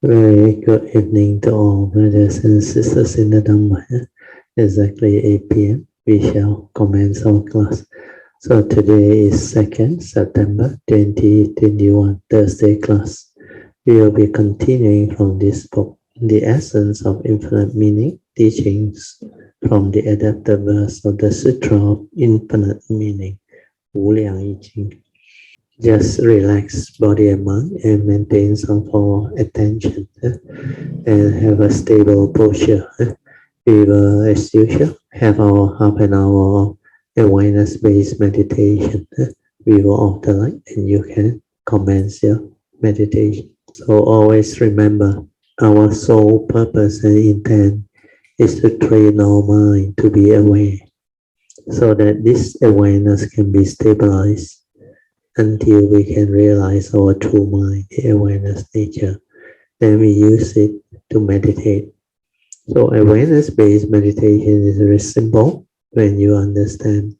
Very good evening to all brothers and sisters in the Dhamma. Exactly 8 p.m. we shall commence our class. So today is 2nd September 2021, Thursday class. We will be continuing from this book, The Essence of Infinite Meaning, Teachings from the adapted verse of the Sutra of Infinite Meaning, Wu Liang Yi Jing. Just relax body and mind and maintain some form of attention and have a stable posture. We will, as usual, have our half an hour of awareness-based meditation. We will off the light and you can commence your meditation. So always remember, our sole purpose and intent is to train our mind to be aware so that this awareness can be stabilized until we can realize our true mind, the awareness nature. Then we use it to meditate. So awareness-based meditation is very simple when you understand.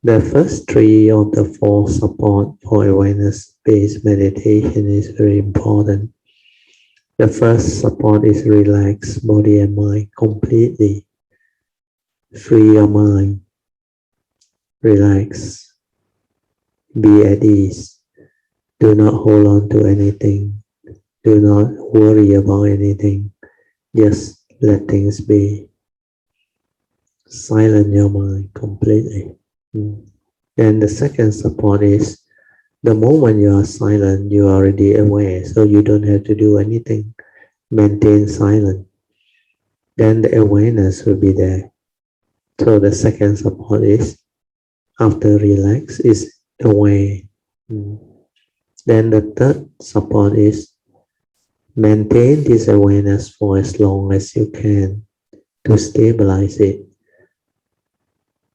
The first three of the four support for awareness-based meditation is very important. The first support is relax body and mind completely. Free your mind. Relax. Be at ease. Do not hold on to anything. Do not worry about anything. Just let things be. Silence your mind completely. Then the second support is the moment you are silent, you are already aware, so you don't have to do anything. Maintain silence. Then the awareness will be there. So the second support is after relax is aware. Then the third support is maintain this awareness for as long as you can to stabilize it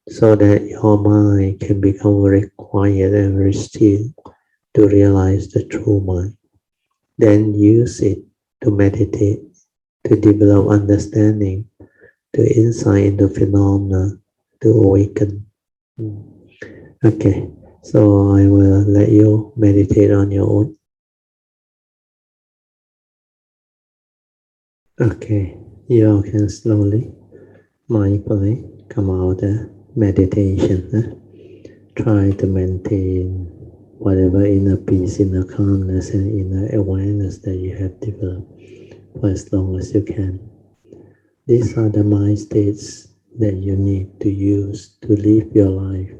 so that your mind can become very quiet and very still to realize the true mind. Then use it to meditate, to develop understanding, to insight into phenomena, to awaken. Okay, so I will let you meditate on your own. Okay, you all can slowly, mindfully come out of meditation. Try to maintain whatever inner peace, inner calmness, and inner awareness that you have developed for as long as you can. These are the mind states that you need to use to live your life,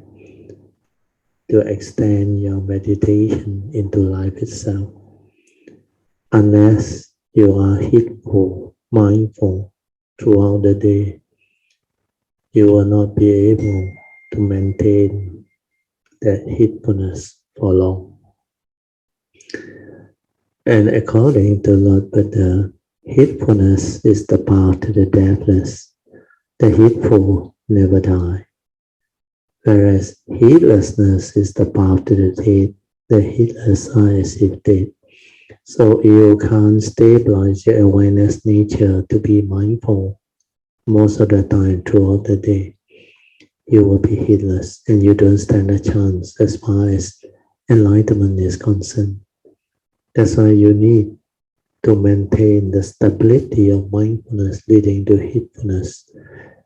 to extend your meditation into life itself. Unless you are heedful, mindful throughout the day, you will not be able to maintain that heedfulness for long. And according to Lord Buddha, heedfulness is the path to the deathless. The heedful never die. Whereas heedlessness is the path to the dead. The heedless are as if dead. So you can't stabilize your awareness nature to be mindful most of the time throughout the day. You will be heedless and you don't stand a chance as far as enlightenment is concerned. That's why you need to maintain the stability of mindfulness leading to heedfulness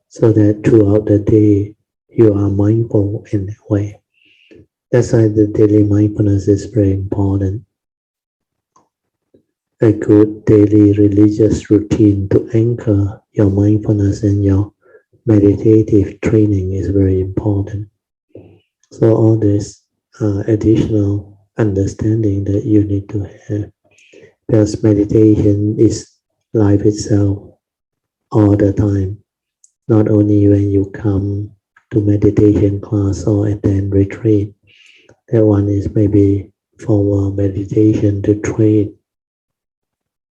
so that throughout the day you are mindful in a way. That's why the daily mindfulness is very important. A good daily religious routine to anchor your mindfulness and your meditative training is very important. So all this additional understanding that you need to have, because meditation is life itself all the time, not only when you come to meditation class or attend retreat. That one is maybe formal meditation to train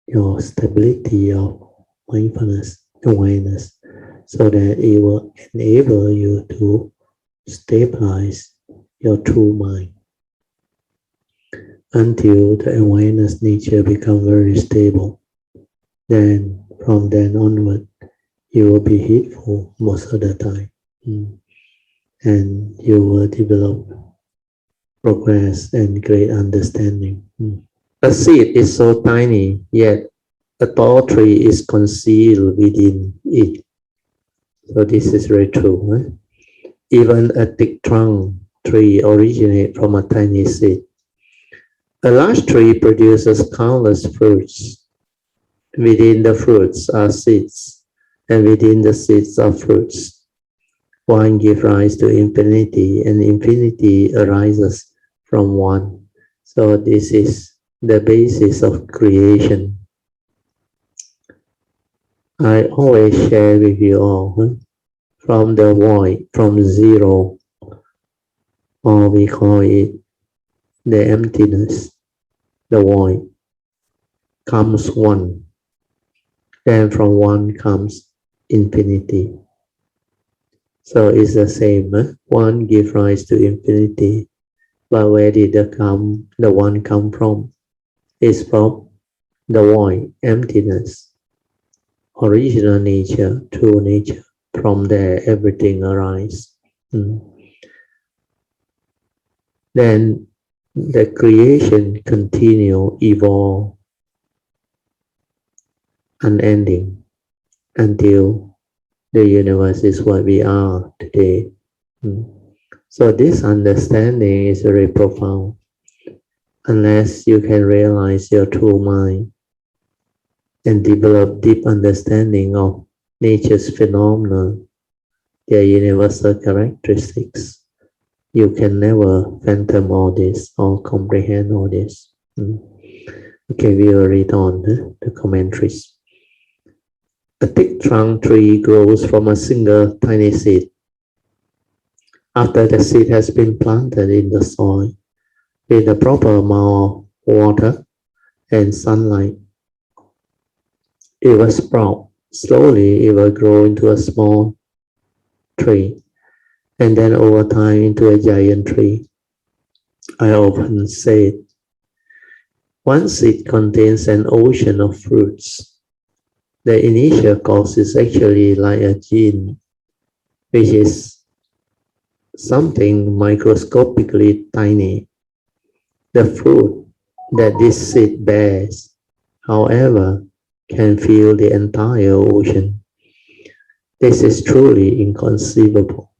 your stability of mindfulness, awareness, so that it will enable you to stabilize your true mind until the awareness nature becomes very stable. Then from then onward, you will be heedful most of the time. And you will develop progress and great understanding. A seed is so tiny, yet a tall tree is concealed within it. So this is very true. Even a thick trunk tree originates from a tiny seed. A large tree produces countless fruits. Within the fruits are seeds, and within the seeds are fruits. One gives rise to infinity, and infinity arises from one. So this is the basis of creation. I always share with you all, from the void, from zero, or we call it the emptiness, the void, comes one. Then from one comes infinity. So it's the same. One gives rise to infinity. But where did the one come from? It's from the void, emptiness, original nature, true nature. From there, everything arises. Then the creation continue, evolve, unending, until the universe is what we are today. So this understanding is very profound. Unless you can realize your true mind and develop deep understanding of nature's phenomena, their universal characteristics, you can never fathom all this or comprehend all this. Okay, we will read on the commentaries. A thick trunk tree grows from a single tiny seed. After the seed has been planted in the soil with the proper amount of water and sunlight, it will sprout. Slowly, it will grow into a small tree, and then over time into a giant tree. I often say, one seed contains an ocean of fruits. The initial cause is actually like a gene, which is something microscopically tiny. The fruit that this seed bears, however, can fill the entire ocean. This is truly inconceivable.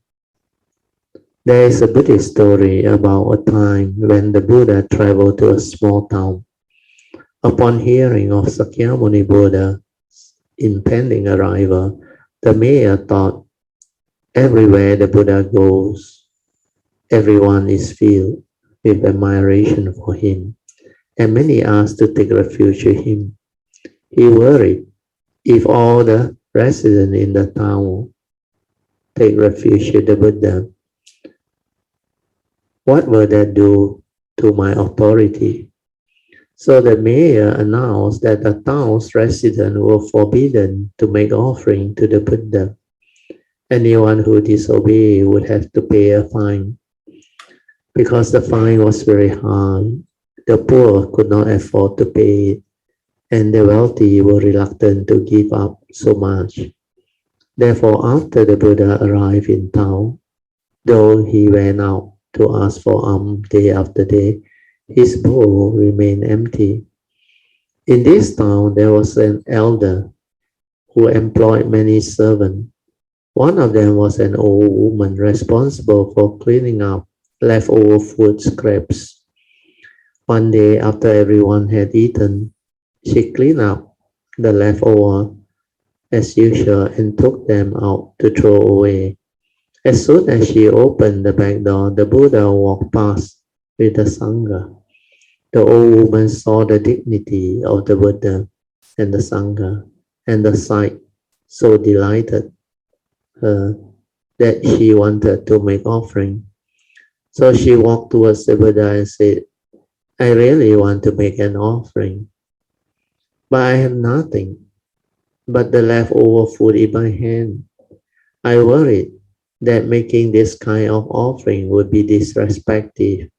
There is a Buddhist story about a time when the Buddha traveled to a small town. Upon hearing of Sakyamuni Buddha's impending arrival, the mayor thought, everywhere the Buddha goes, everyone is filled with admiration for him, and many asked to take refuge with him. He worried, if all the residents in the town take refuge with the Buddha, what will that do to my authority? So the mayor announced that the town's residents were forbidden to make offering to the Buddha. Anyone who disobeyed would have to pay a fine. Because the fine was very high, the poor could not afford to pay it, and the wealthy were reluctant to give up so much. Therefore, after the Buddha arrived in town, though he went out to ask for alms day after day, his bowl remained empty. In this town, there was an elder who employed many servants. One of them was an old woman responsible for cleaning up leftover food scraps. One day, after everyone had eaten, she cleaned up the leftover as usual and took them out to throw away. As soon as she opened the back door, the Buddha walked past with the Sangha. The old woman saw the dignity of the Buddha and the Sangha, and the sight so delighted her that she wanted to make offering. So she walked towards the Buddha and said, I really want to make an offering, but I have nothing but the leftover food in my hand. I worried that making this kind of offering would be disrespectful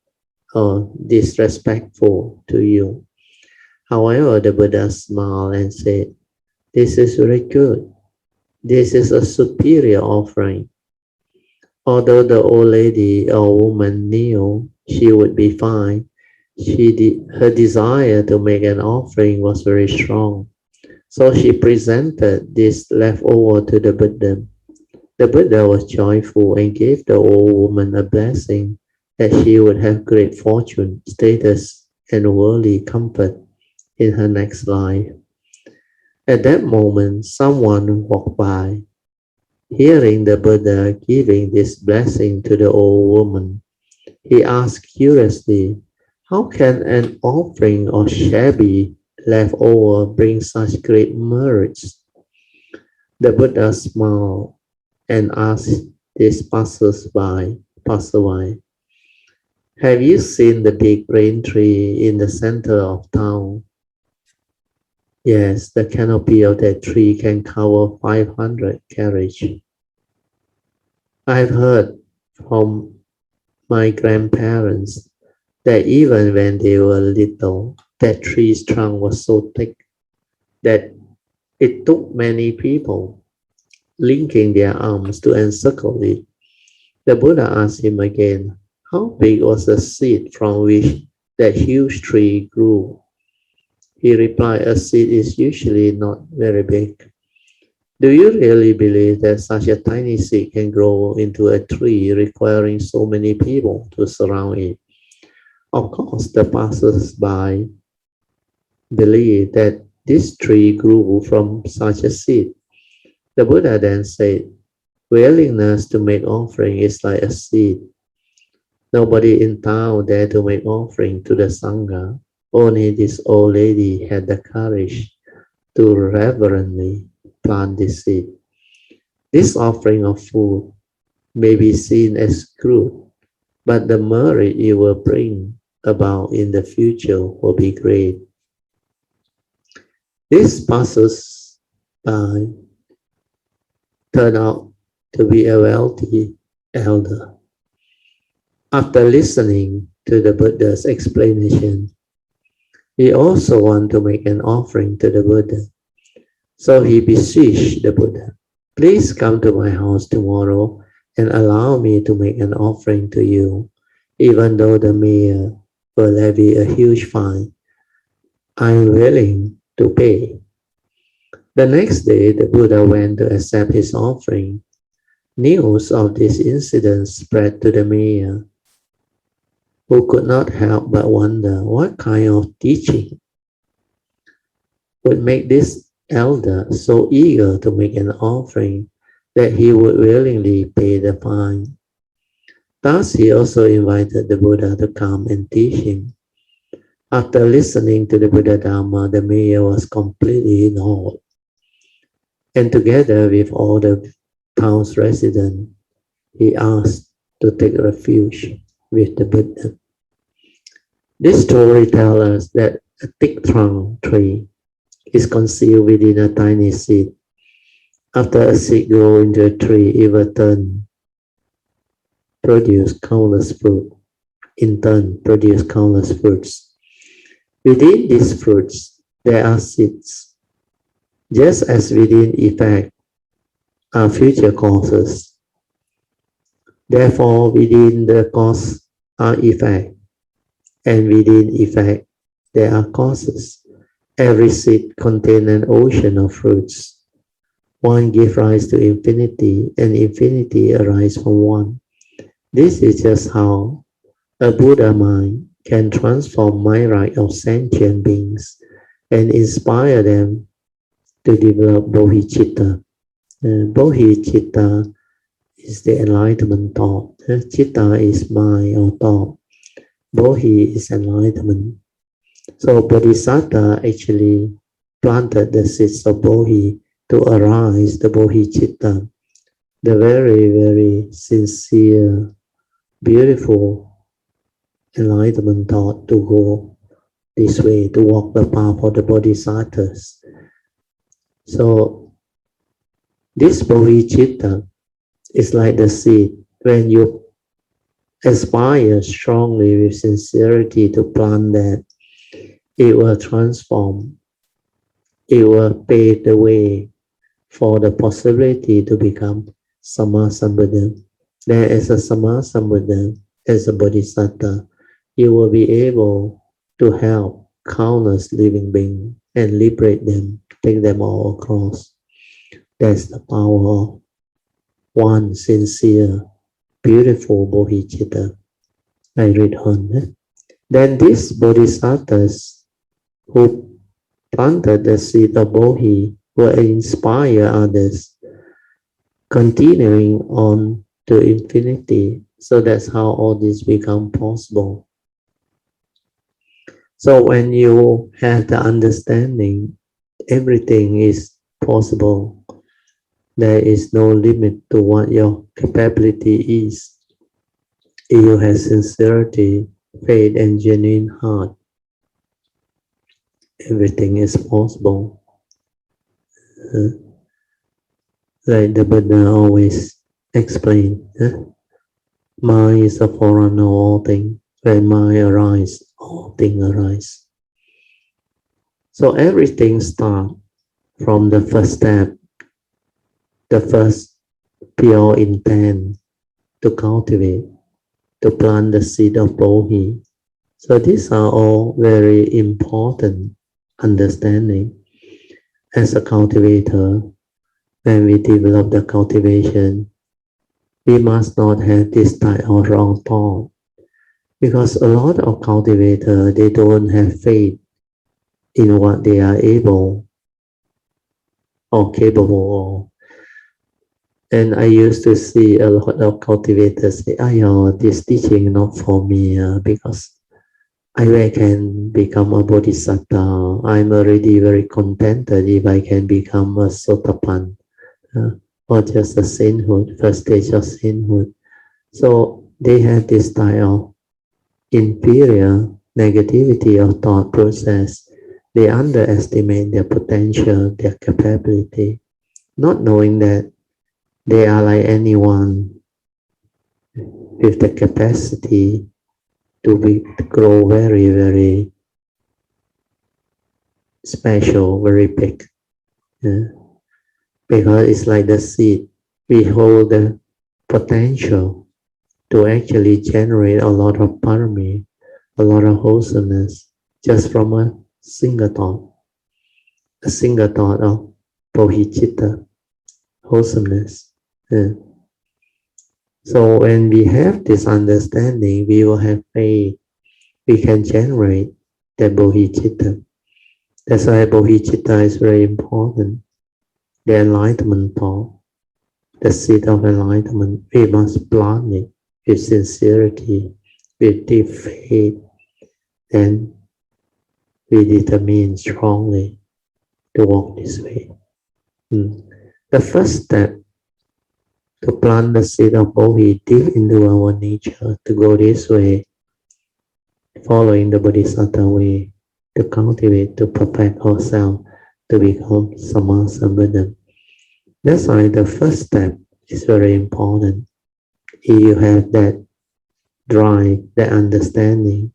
to you. However, the Buddha smiled and said, this is very good. This is a superior offering. Although the old lady or woman knew she would be fine, her desire to make an offering was very strong. So she presented this leftover to the Buddha. The Buddha was joyful and gave the old woman a blessing that she would have great fortune, status, and worldly comfort in her next life. At that moment, someone walked by. Hearing the Buddha giving this blessing to the old woman, he asked curiously, "How can an offering of shabby leftover bring such great merits?" The Buddha smiled and asked this passerby, "Have you seen the big rain tree in the center of town?" Yes, the canopy of that tree can cover 500 carriages. I've heard from my grandparents that even when they were little, that tree's trunk was so thick that it took many people linking their arms to encircle it. The Buddha asked him again, how big was the seed from which that huge tree grew? He replied, a seed is usually not very big. Do you really believe that such a tiny seed can grow into a tree requiring so many people to surround it? Of course, the passers-by believed that this tree grew from such a seed. The Buddha then said, willingness to make offering is like a seed. Nobody in town dared to make offering to the Sangha. Only this old lady had the courage to reverently plant the seed. This offering of food may be seen as crude, but the merit it will bring about in the future will be great. This passers-by turned out to be a wealthy elder. After listening to the Buddha's explanation, he also wanted to make an offering to the Buddha. So he beseeched the Buddha, please come to my house tomorrow and allow me to make an offering to you, even though the mayor will levy a huge fine. I am willing to pay. The next day, the Buddha went to accept his offering. News of this incident spread to the mayor, who could not help but wonder what kind of teaching would make this elder so eager to make an offering that he would willingly pay the fine. Thus, he also invited the Buddha to come and teach him. After listening to the Buddha Dharma, the mayor was completely in awe. And together with all the town's residents, he asked to take refuge with the Buddha. This story tells us that a thick trunk tree is concealed within a tiny seed. After a seed grows into a tree, it will produce countless fruit. In turn, produce countless fruits. Within these fruits, there are seeds. Just as within effect are future causes. Therefore, within the cause are effect, and within effect there are causes. Every seed contains an ocean of fruits. One gives rise to infinity, and infinity arises from one. This is just how a Buddha mind can transform myriad of sentient beings and inspire them to develop bodhicitta. Bodhicitta is the enlightenment thought. Citta is mind or thought. Bodhi is enlightenment. So Bodhisattva actually planted the seeds of Bodhi to arise the bodhicitta, the very, very sincere, beautiful enlightenment thought to go this way, to walk the path of the bodhisattvas. So this bodhicitta is like the seed. When you aspire strongly with sincerity to plant that, it will transform. It will pave the way for the possibility to become Sammasambuddha. Then as a Sammasambuddha, as a bodhisattva, you will be able to help countless living beings and liberate them take them all across. That's the power of one sincere, beautiful bodhicitta. I read on. Then these bodhisattvas who planted the seed of bodhi will inspire others, continuing on to infinity. So that's how all this become possible. So when you have the understanding, everything is possible. There is no limit to what your capability is. If you have sincerity, faith, and genuine heart, everything is possible. Like the Buddha always explained, mind is the forerunner of all things. When mind arises, all things arise. So everything starts from the first step, the first pure intent to cultivate, to plant the seed of bodhi. So these are all very important understanding. As a cultivator, when we develop the cultivation, we must not have this type of wrong thought. Because a lot of cultivators, they don't have faith in what they are able or capable of. And I used to see a lot of cultivators say, this teaching not for me because I can become a bodhisattva. I'm already very contented if I can become a sotapan or just a sainthood, first stage of sainthood. So they have this style of inferior negativity of thought process. They underestimate their potential, their capability, not knowing that they are like anyone with the capacity to grow very, very special, very big. Because it's like the seed. We hold the potential to actually generate a lot of parami, a lot of wholesomeness, just from a single thought of bodhicitta, wholesomeness. So when we have this understanding, we will have faith. We can generate the bodhicitta. That's why bodhicitta is very important. The enlightenment thought, the seed of enlightenment, we must plant it with sincerity, with deep faith, and we determine strongly to walk this way. The first step to plant the seed of bodhi deep into our nature, to go this way, following the bodhisattva way, to cultivate, to perfect ourselves, to become Sammasambuddha. That's why the first step is very important. If you have that drive, that understanding,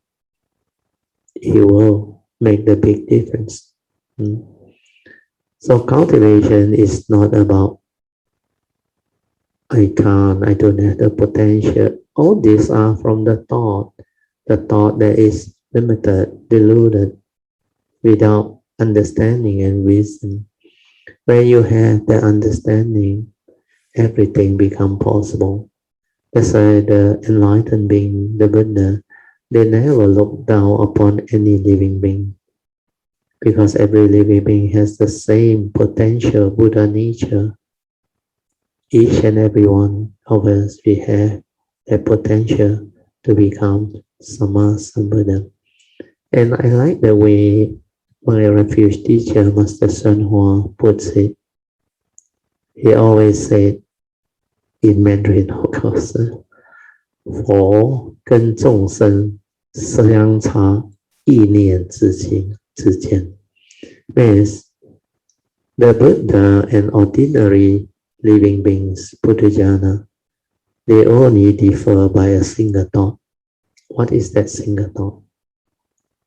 it will make the big difference. So cultivation is not about I don't have the potential. All these are from the thought that is limited, deluded, without understanding and wisdom. When you have the understanding, everything becomes possible. That's why the enlightened being, the Buddha, they never look down upon any living being. Because every living being has the same potential Buddha nature. Each and every one of us, we have the potential to become Sammasambuddha. And I like the way my refuge teacher, Master Sun Hua, puts it. He always said, in Mandarin, of course, 佛跟众生相差意念之间. Means the Buddha and ordinary living beings, Puthujjana, they only differ by a single thought. What is that single thought?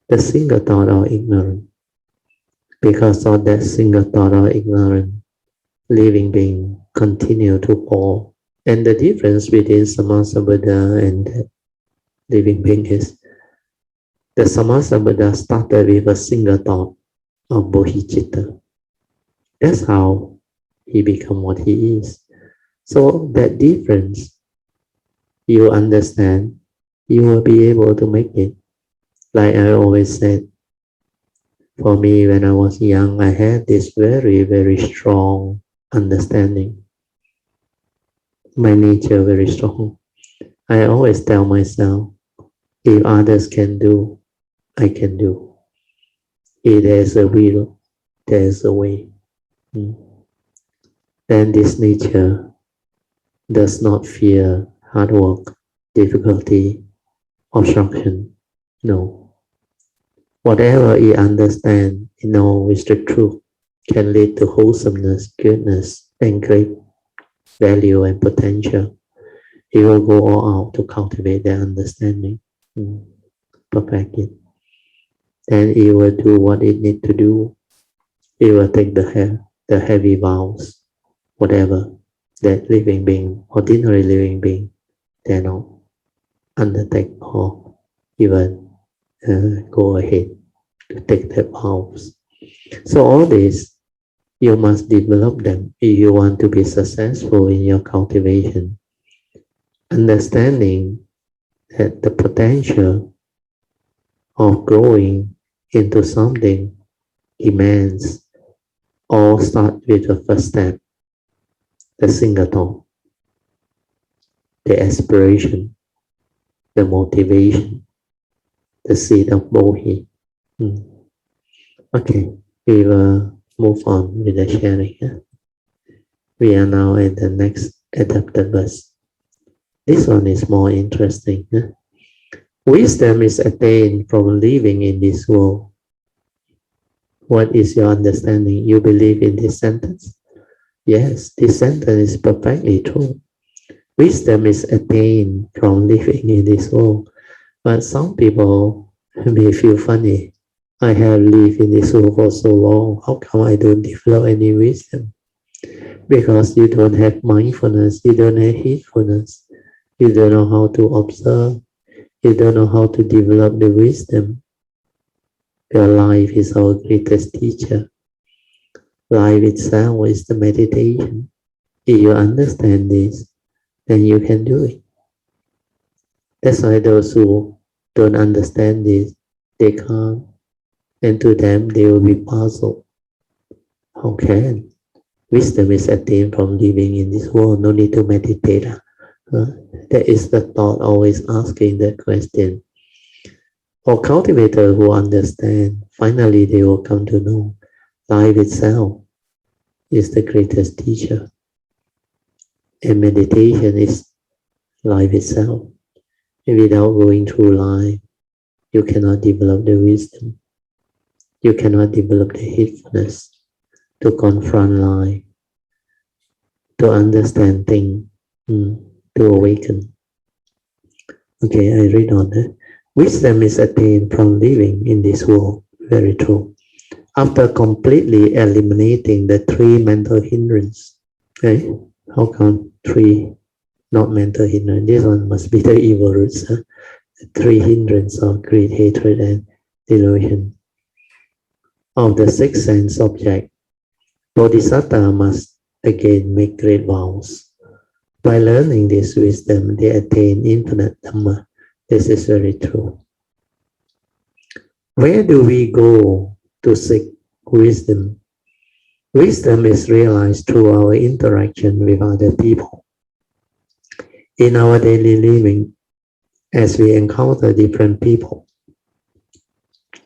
The single thought of ignorance. Because of that single thought of ignorance, living beings continue to fall. And the difference between Sammasambuddha and the living being is the Sammasambuddha started with a single thought of bodhicitta. That's how he become what he is. So that difference, you understand, you will be able to make it. Like I always said, for me, when I was young, I had this very, very strong understanding. My nature very strong. I always tell myself, if others can do, I can do. If there's a will, there's a way. Then this nature does not fear hard work, difficulty, obstruction. No. Whatever you understand, you know is the truth, can lead to wholesomeness, goodness, and great value and potential. He will go all out to cultivate that understanding, perfect it. Then he will do what it needs to do. He will take the heavy vows, whatever that living being, ordinary living being, cannot undertake or even go ahead to take the vows. So all this, you must develop them if you want to be successful in your cultivation. Understanding that the potential of growing into something immense all start with the first step, the singleton, the aspiration, the motivation, the seed of bodhi. Okay, we will move on with the sharing. We are now at the next adapted verse. This one is more interesting. Wisdom is attained from living in this world. What is your understanding? You believe in this sentence? Yes, this sentence is perfectly true. Wisdom is attained from living in this world. But some people may feel funny. I have lived in this world for so long. How come I don't develop any wisdom? Because you don't have mindfulness, you don't have heedfulness, you don't know how to observe, you don't know how to develop the wisdom. Your life is our greatest teacher. Life itself is the meditation. If you understand this, then you can do it. That's why those who don't understand this, they can't. And to them, they will be puzzled. How can? Wisdom is attained from living in this world, no need to meditate. That is the thought always asking that question. For cultivators who understand, finally they will come to know life itself is the greatest teacher. And meditation is life itself. And without going through life, you cannot develop the wisdom. You cannot develop the heedfulness to confront life, to understand things, to awaken. Okay, I read on. Wisdom is attained from living in this world. Very true. After completely eliminating the three mental hindrances. Okay? How come three not mental hindrance? This one must be the evil roots. The three hindrances of greed, hatred, and delusion. Of the six sense object, Bodhisattva must again make great vows. By learning this wisdom, they attain infinite Dhamma. This is very true. Where do we go to seek wisdom? Wisdom is realized through our interaction with other people. In our daily living, as we encounter different people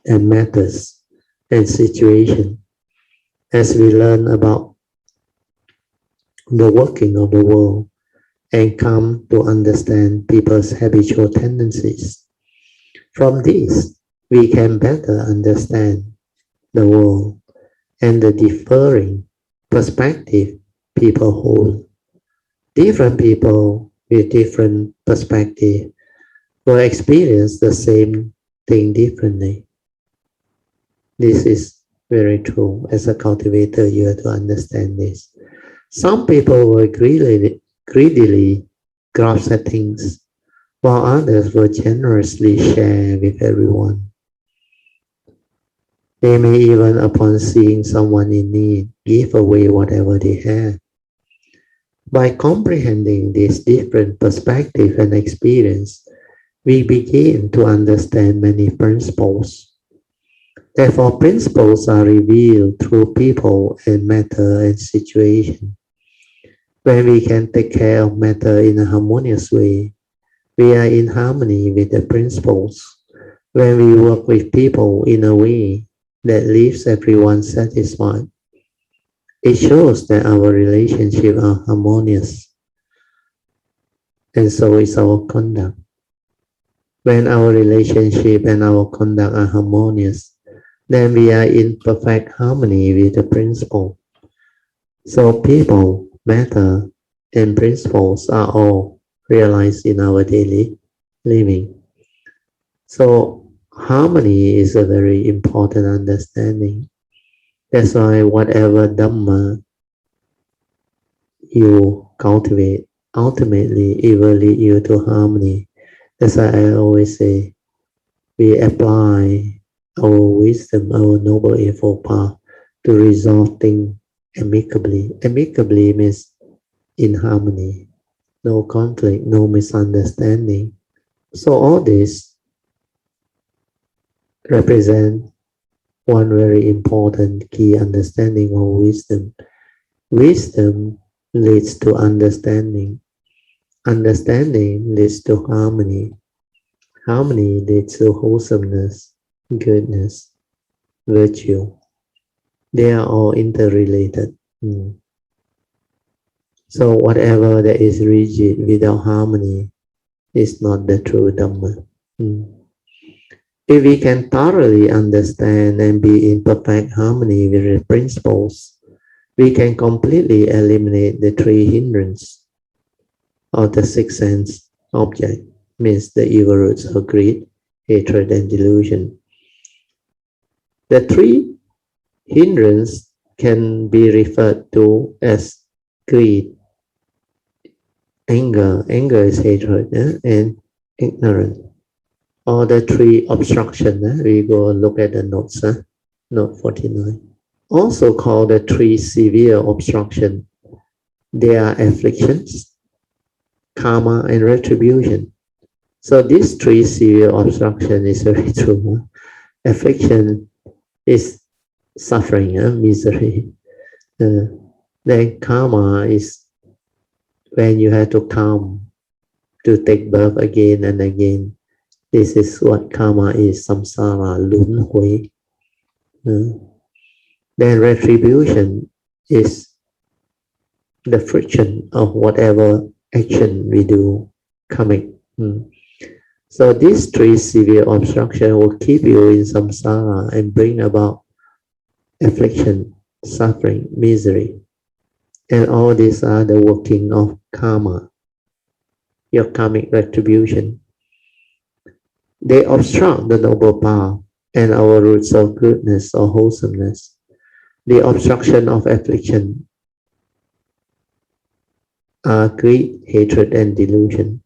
and matters and situations, as we learn about the working of the world and come to understand people's habitual tendencies. From this, we can better understand the world and the differing perspective people hold. Different people with different perspective will experience the same thing differently. This is very true. As a cultivator, you have to understand this. Some people will greedily grasp at things, while others will generously share with everyone. They may even, upon seeing someone in need, give away whatever they have. By comprehending this different perspective and experience, we begin to understand many principles. Therefore, principles are revealed through people and matter and situation. When we can take care of matter in a harmonious way, we are in harmony with the principles. When we work with people in a way that leaves everyone satisfied, it shows that our relationships are harmonious, and so is our conduct. When our relationship and our conduct are harmonious, then we are in perfect harmony with the principle. So people, matter, and principles are all realized in our daily living. So harmony is a very important understanding. That's why whatever Dhamma you cultivate, ultimately it will lead you to harmony. That's why I always say, we apply our wisdom, our noble eightfold path to resolve things amicably. Amicably means in harmony, no conflict, no misunderstanding. So all this represent one very important key understanding of wisdom. Wisdom leads to understanding. Understanding leads to harmony. Harmony leads to wholesomeness, goodness, virtue. They are all interrelated. So whatever that is rigid without harmony is not the true Dhamma. If we can thoroughly understand and be in perfect harmony with the principles, we can completely eliminate the three hindrances of the six sense object, means the evil roots of greed, hatred, and delusion. The three hindrances can be referred to as greed, anger is hatred, and ignorance. Or the three obstruction, we go look at the notes, note 49. Also called the three severe obstruction. They are afflictions, karma, and retribution. So these three severe obstruction is very true. Affliction is suffering, misery. Then karma is when you have to come to take birth again and again. This is what karma is, samsara, lunhui. Then retribution is the friction of whatever action we do coming. So these three severe obstructions will keep you in samsara and bring about affliction, suffering, misery. And all these are the working of karma, your karmic retribution. They obstruct the noble path and our roots of goodness or wholesomeness. The obstruction of affliction are greed, hatred, and delusion.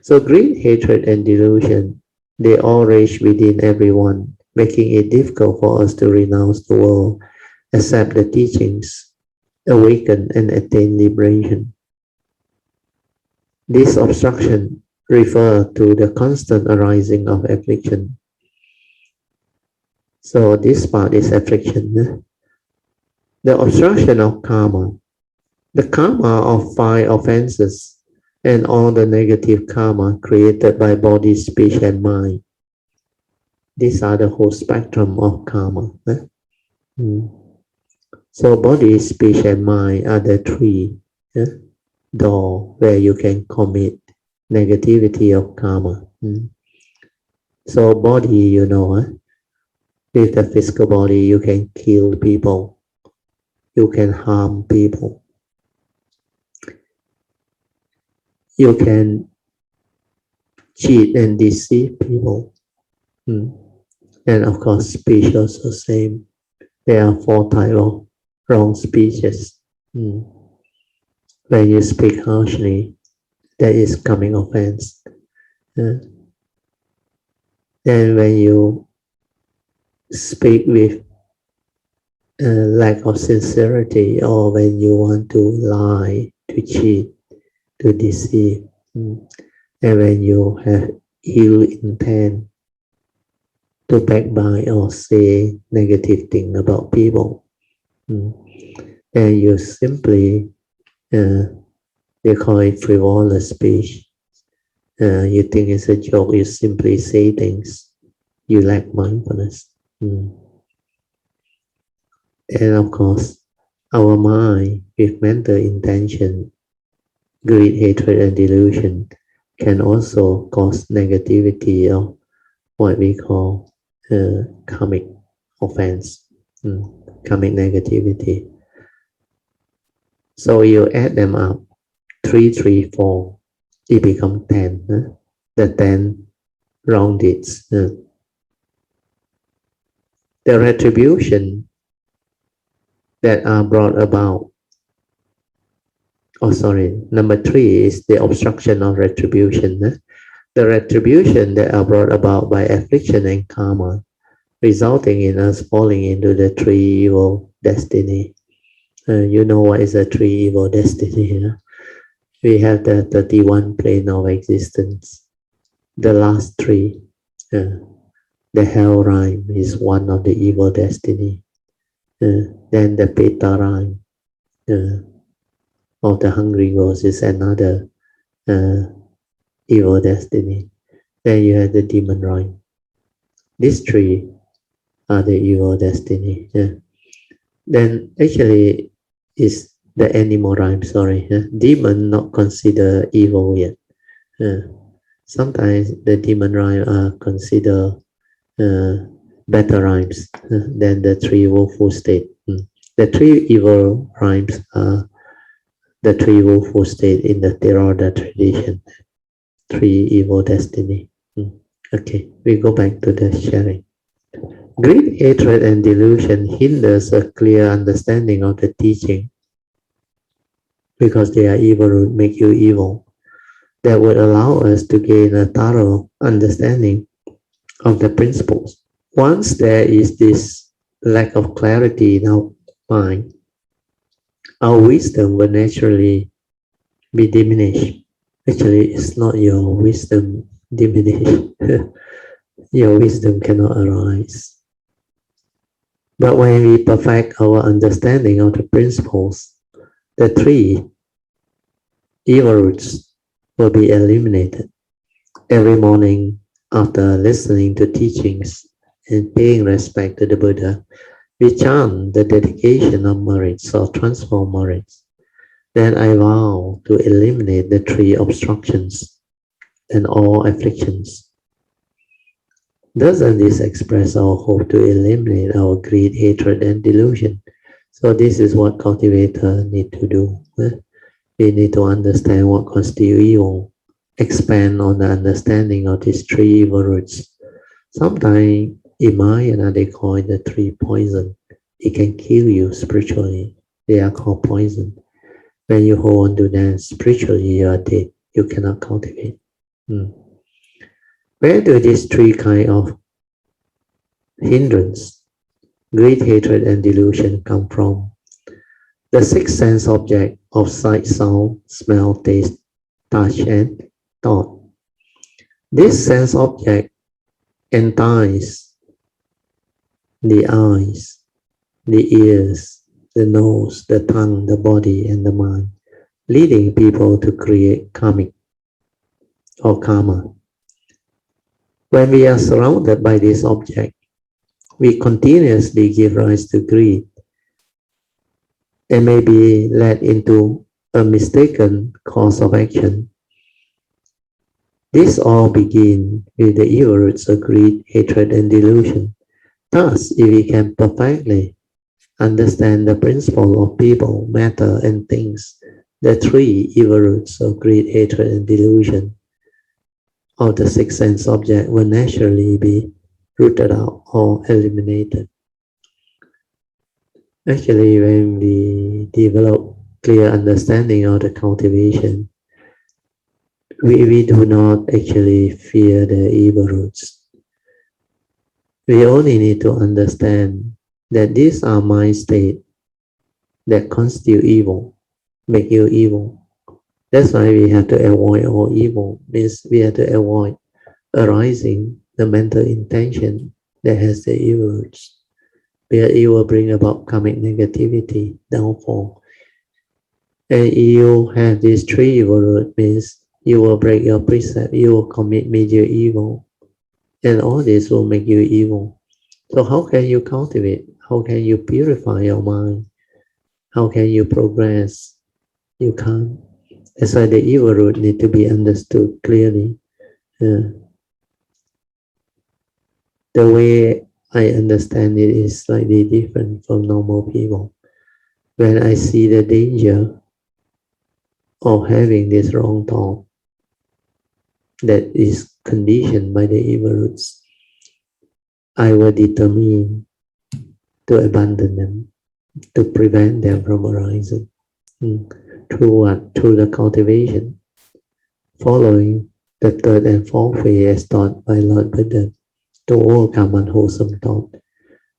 So greed, hatred, and delusion, they all rage within everyone, making it difficult for us to renounce the world, accept the teachings, awaken, and attain liberation. This obstruction refer to the constant arising of affliction. So this part is affliction. The obstruction of karma. The karma of 5 offenses and all the negative karma created by body, speech, and mind. These are the whole spectrum of karma. So body, speech, and mind are the three door where you can commit negativity of karma. So body, with the physical body, you can kill people. You can harm people. You can cheat and deceive people. And of course, speech also same. There are 4 types of wrong speeches. When you speak harshly, that is coming offense. Then when you speak with lack of sincerity, or when you want to lie, to cheat, to deceive, and when you have ill intent to backbite or say negative thing about people, and you simply they call it frivolous speech. You think it's a joke, you simply say things. You lack mindfulness. And of course, our mind with mental intention, greed, hatred, and delusion can also cause negativity, or what we call karmic offense, karmic negativity. So you add them up, 3, 3, 4, it becomes 10. The 10 wrong deeds. The retribution that are brought about, number 3 is the obstruction of retribution. The retribution that are brought about by affliction and karma, resulting in us falling into the 3 evil destiny. You know what is a 3 evil destiny? We have the 31 plane of existence. The last 3, the hell rhyme is one of the evil destiny. Then the Peta rhyme of the hungry ghost is another evil destiny. Then you have the demon rhyme. These 3 are the evil destiny. Then actually is the animal rhyme, demon not considered evil yet. Sometimes the demon rhyme are considered better rhymes than the 3 woeful state. The 3 evil rhymes are the 3 woeful state in the Theravada tradition. 3 evil destiny. Okay, we go back to the sharing. Greed, hatred, and delusion hinders a clear understanding of the teaching, because they are evil root, make you evil. That would allow us to gain a thorough understanding of the principles. Once there is this lack of clarity in our mind, our wisdom will naturally be diminished. Actually, it's not your wisdom diminished. Your wisdom cannot arise. But when we perfect our understanding of the principles, the 3 evil roots will be eliminated. Every morning after listening to teachings and paying respect to the Buddha, we chant the dedication of merits or transform merits. Then I vow to eliminate the 3 obstructions and all afflictions. Doesn't this express our hope to eliminate our greed, hatred, and delusion? So this is what cultivators need to do. We need to understand what constitutes evil, expand on the understanding of these 3 evil roots. Sometimes in Maya they call it the 3 poison. It can kill you spiritually. They are called poison. When you hold on to them spiritually, you are dead. You cannot cultivate. Where do these 3 kinds of hindrance, greed, hatred, and delusion come from? The 6 sense object of sight, sound, smell, taste, touch, and thought. This sense object entices the eyes, the ears, the nose, the tongue, the body, and the mind, leading people to create karmic or karma. When we are surrounded by this object, we continuously give rise to greed and may be led into a mistaken course of action. This all begins with the evil roots of greed, hatred, and delusion. Thus, if we can perfectly understand the principle of people, matter, and things, the 3 evil roots of greed, hatred, and delusion of the 6 sense object will naturally be rooted out or eliminated. Actually, when we develop clear understanding of the cultivation, we do not actually fear the evil roots. We only need to understand that these are mind states that constitute evil, make you evil. That's why we have to avoid all evil, means we have to avoid arising the mental intention that has the evil roots. Where it will bring about karmic negativity, downfall. And you have these three evil roots, means you will break your precept, you will commit major evil, and all this will make you evil. So how can you cultivate? How can you purify your mind? How can you progress? You can't. That's why the evil root need to be understood clearly. The way I understand it is slightly different from normal people. When I see the danger of having this wrong thought that is conditioned by the evil roots, I will determine to abandon them, to prevent them from arising. Through what? Through the cultivation, following the third and fourth way as taught by Lord Buddha to overcome unwholesome thought.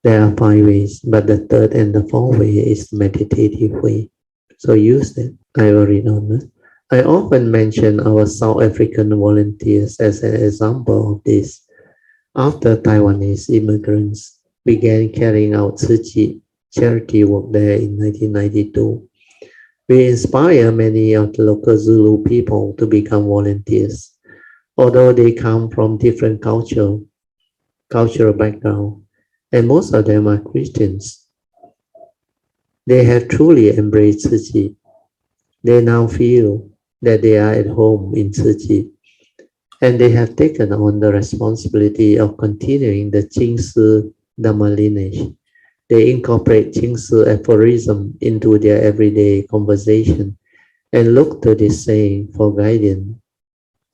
There are 5 ways, but the third and the fourth way is the meditative way. So use that. I will read on. I often mention our South African volunteers as an example of this. After Taiwanese immigrants began carrying out Tzu Chi charity work there in 1992, we inspire many of the local Zulu people to become volunteers. Although they come from different cultural background, and most of them are Christians, they have truly embraced Tzu Chi. They now feel that they are at home in Tzu Chi, and they have taken on the responsibility of continuing the Jingsi Dhamma lineage. They incorporate Jingsi aphorism into their everyday conversation and look to this saying for guidance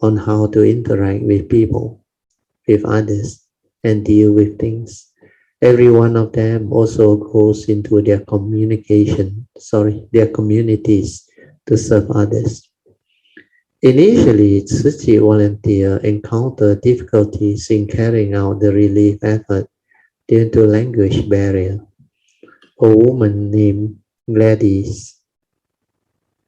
on how to interact with people, with others, and deal with things. Every one of them also goes into their their communities to serve others. Initially, Tzu Chi volunteers encountered difficulties in carrying out the relief effort due to language barrier. A woman named Gladys,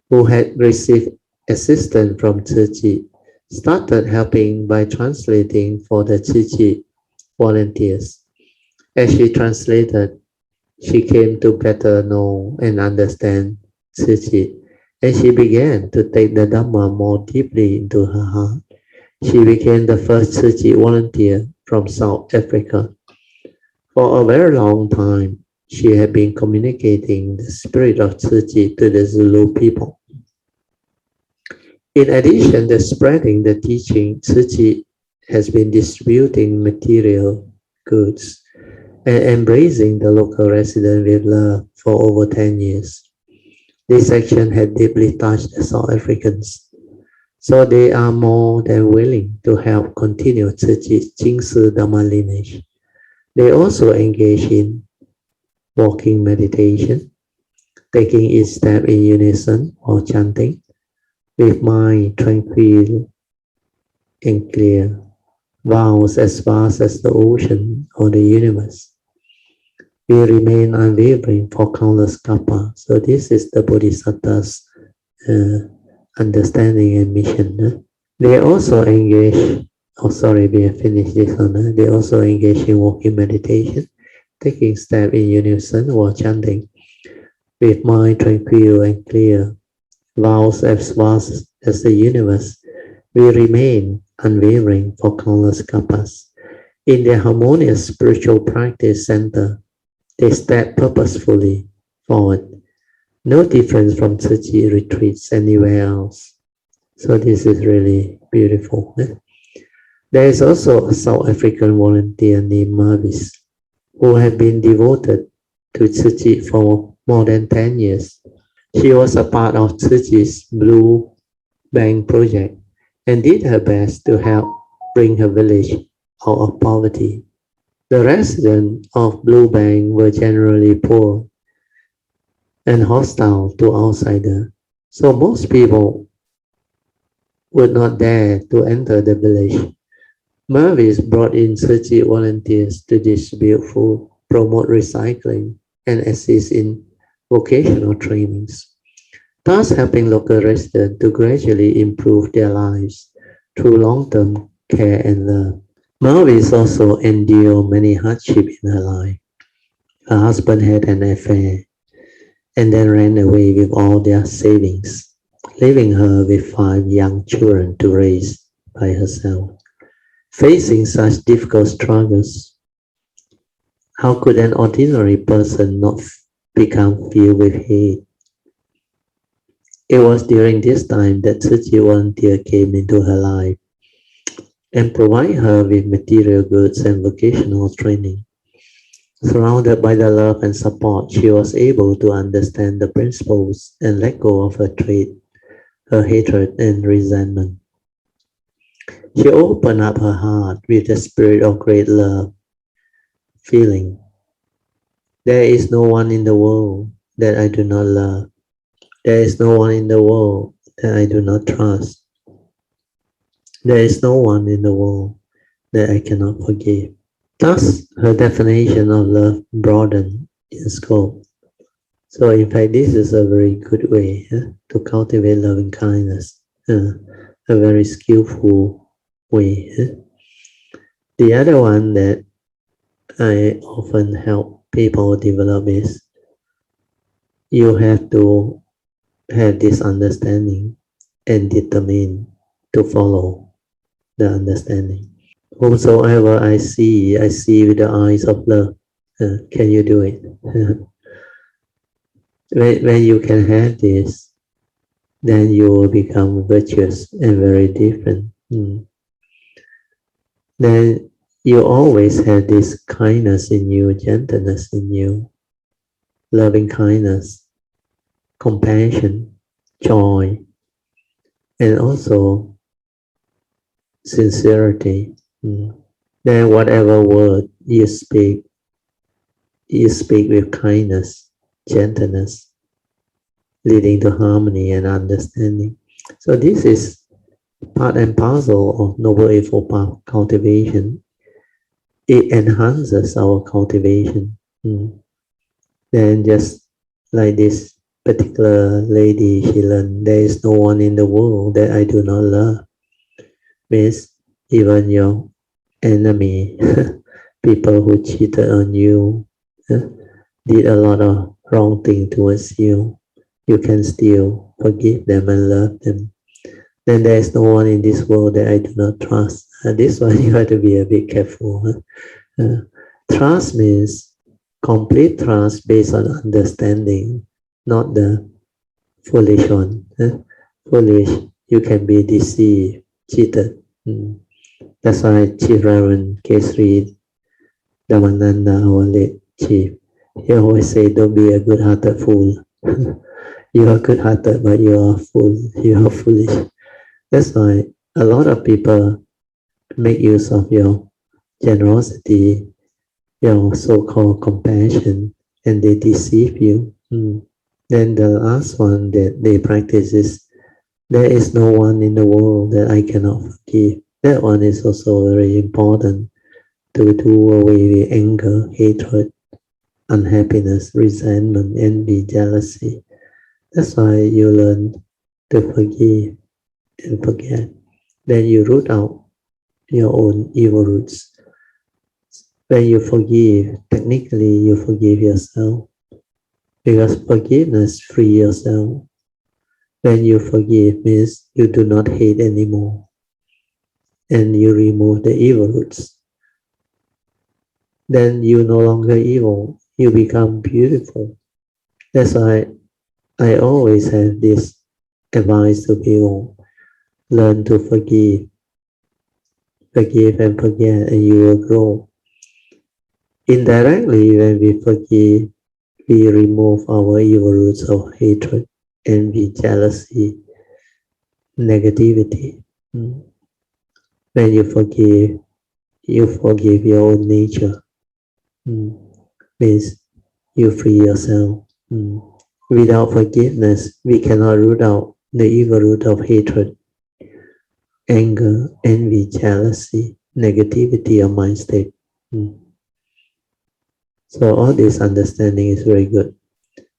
who had received assistance from Tzu Chi, started helping by translating for the Tzu Chi volunteers. As she translated, she came to better know and understand Tzu Chi, and she began to take the Dhamma more deeply into her heart. She became the first Tzu Chi volunteer from South Africa. For a very long time, she had been communicating the spirit of Tzu Chi to the Zulu people. In addition to spreading the teaching, Tzu Chi has been distributing material goods and embracing the local resident with love for over 10 years. This action had deeply touched the South Africans, so they are more than willing to help continue Tzu Chi's Jingsi Dhamma lineage. They also engage in walking meditation, taking each step in unison or chanting, with mind tranquil and clear, vows as vast as the ocean or the universe. We remain unwavering for countless kalpa. So this is the Bodhisattva's understanding and mission. They also engage, we have finished this one. They also engage in walking meditation, taking steps in unison while chanting, with mind tranquil and clear, vows as vast as the universe. We remain unwavering for countless kalpas. In their harmonious spiritual practice center, they step purposefully forward, no difference from Tzu Chi retreats anywhere else. So this is really beautiful. There is also a South African volunteer named Mavis, who had been devoted to Tzu Chi for more than 10 years. She was a part of Tzu Chi's Blue Bank project and did her best to help bring her village out of poverty. The residents of Blue Bank were generally poor and hostile to outsiders, so most people would not dare to enter the village. Mervis brought in 30 volunteers to distribute food, promote recycling, and assist in vocational trainings, thus helping local residents to gradually improve their lives through long-term care and love. Mervis also endured many hardships in her life. Her husband had an affair and then ran away with all their savings, leaving her with 5 young children to raise by herself. Facing such difficult struggles, how could an ordinary person not become filled with hate? It was during this time that Suchi volunteer came into her life and provided her with material goods and vocational training. Surrounded by the love and support, she was able to understand the principles and let go of her trait, her hatred and resentment. She opened up her heart with the spirit of great love, feeling, there is no one in the world that I do not love. There is no one in the world that I do not trust. There is no one in the world that I cannot forgive. Thus, her definition of love broadened in scope. So, in fact, this is a very good way to cultivate loving kindness, a very skillful way. The other one that I often help people develop is you have to have this understanding and determine to follow the understanding. Whomsoever I see with the eyes of love. Can you do it? When you can have this, then you will become virtuous and very different. Then you always have this kindness in you, gentleness in you, loving kindness, compassion, joy, and also sincerity. Then whatever word you speak with kindness, gentleness, leading to harmony and understanding. So this is part and parcel of Noble Eightfold Path cultivation. It enhances our cultivation. Then just like this particular lady, she learned, there is no one in the world that I do not love. Means even your enemy, people who cheated on you, did a lot of wrong thing towards you, you can still forgive them and love them. Then there is no one in this world that I do not trust. This one you have to be a bit careful. Trust means complete trust based on understanding, not the foolish one. Foolish, you can be deceived, cheated. That's why Chief Reverend Kesri Damananda, our late chief, he always say, don't be a good-hearted fool. You are good-hearted, but you are fool. You are foolish. That's why a lot of people make use of your generosity, your so-called compassion, and they deceive you. Then the last one that they practice is, there is no one in the world that I cannot forgive. That one is also very important to do away with anger, hatred, unhappiness, resentment, envy, jealousy. That's why you learn to forgive and forget. Then you root out your own evil roots. When you forgive, technically you forgive yourself, because forgiveness frees yourself. When you forgive means you do not hate anymore, and you remove the evil roots. Then you no longer evil, you become beautiful. That's why I always have this advice to people: learn to forgive and forget, and you will grow. Indirectly, when we forgive, we remove our evil roots of hatred, envy, jealousy, negativity. When you forgive your own nature. Means you free yourself. Without forgiveness, we cannot root out the evil root of hatred, anger, envy, jealousy. negativity of mind state. So all this understanding is very good.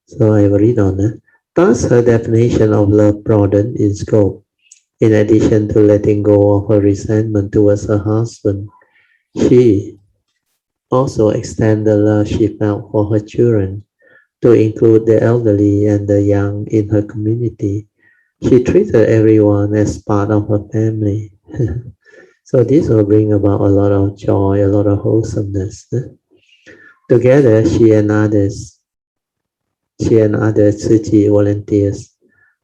So I will read on. Thus, her definition of love broadened in scope. In addition to letting go of her resentment towards her husband, she also extended the love she felt for her children to include the elderly and the young in her community. She treated everyone as part of her family. So this will bring about a lot of joy, a lot of wholesomeness. Together, she and other Tzu volunteers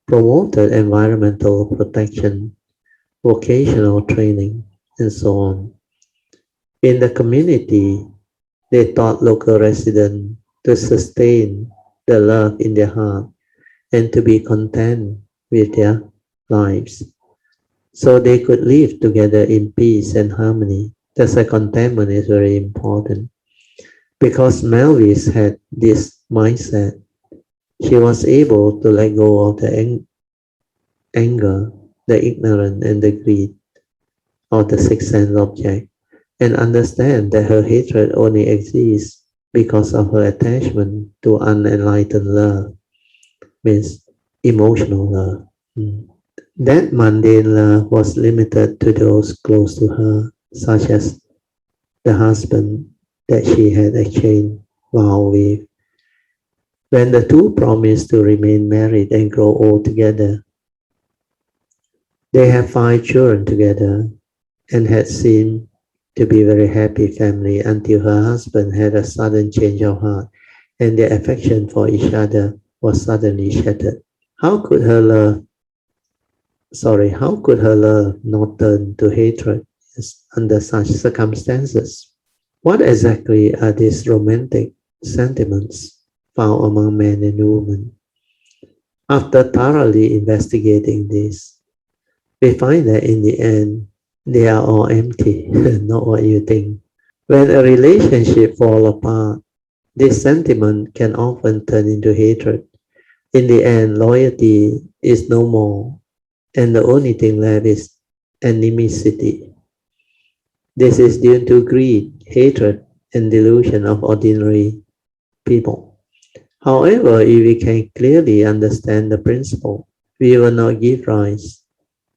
promoted environmental protection, vocational training, and so on. In the community, they taught local residents to sustain the love in their heart and to be content with their lives, so they could live together in peace and harmony. That's why contentment is very important. Because Melvis had this mindset, she was able to let go of the anger, the ignorance, and the greed of the sixth sense object, and understand that her hatred only exists because of her attachment to unenlightened love, means emotional love. That mundane love was limited to those close to her, such as the husband that she had exchanged vows with. When the two promised to remain married and grow old together, they have 5 children together and had seemed to be a very happy family until her husband had a sudden change of heart and their affection for each other was suddenly shattered. How could her love not turn to hatred under such circumstances? What exactly are these romantic sentiments found among men and women? After thoroughly investigating this, we find that in the end, they are all empty, not what you think. When a relationship falls apart, this sentiment can often turn into hatred. In the end, loyalty is no more, and the only thing left is animosity. This is due to greed, hatred, and delusion of ordinary people. However, if we can clearly understand the principle, we will not give rise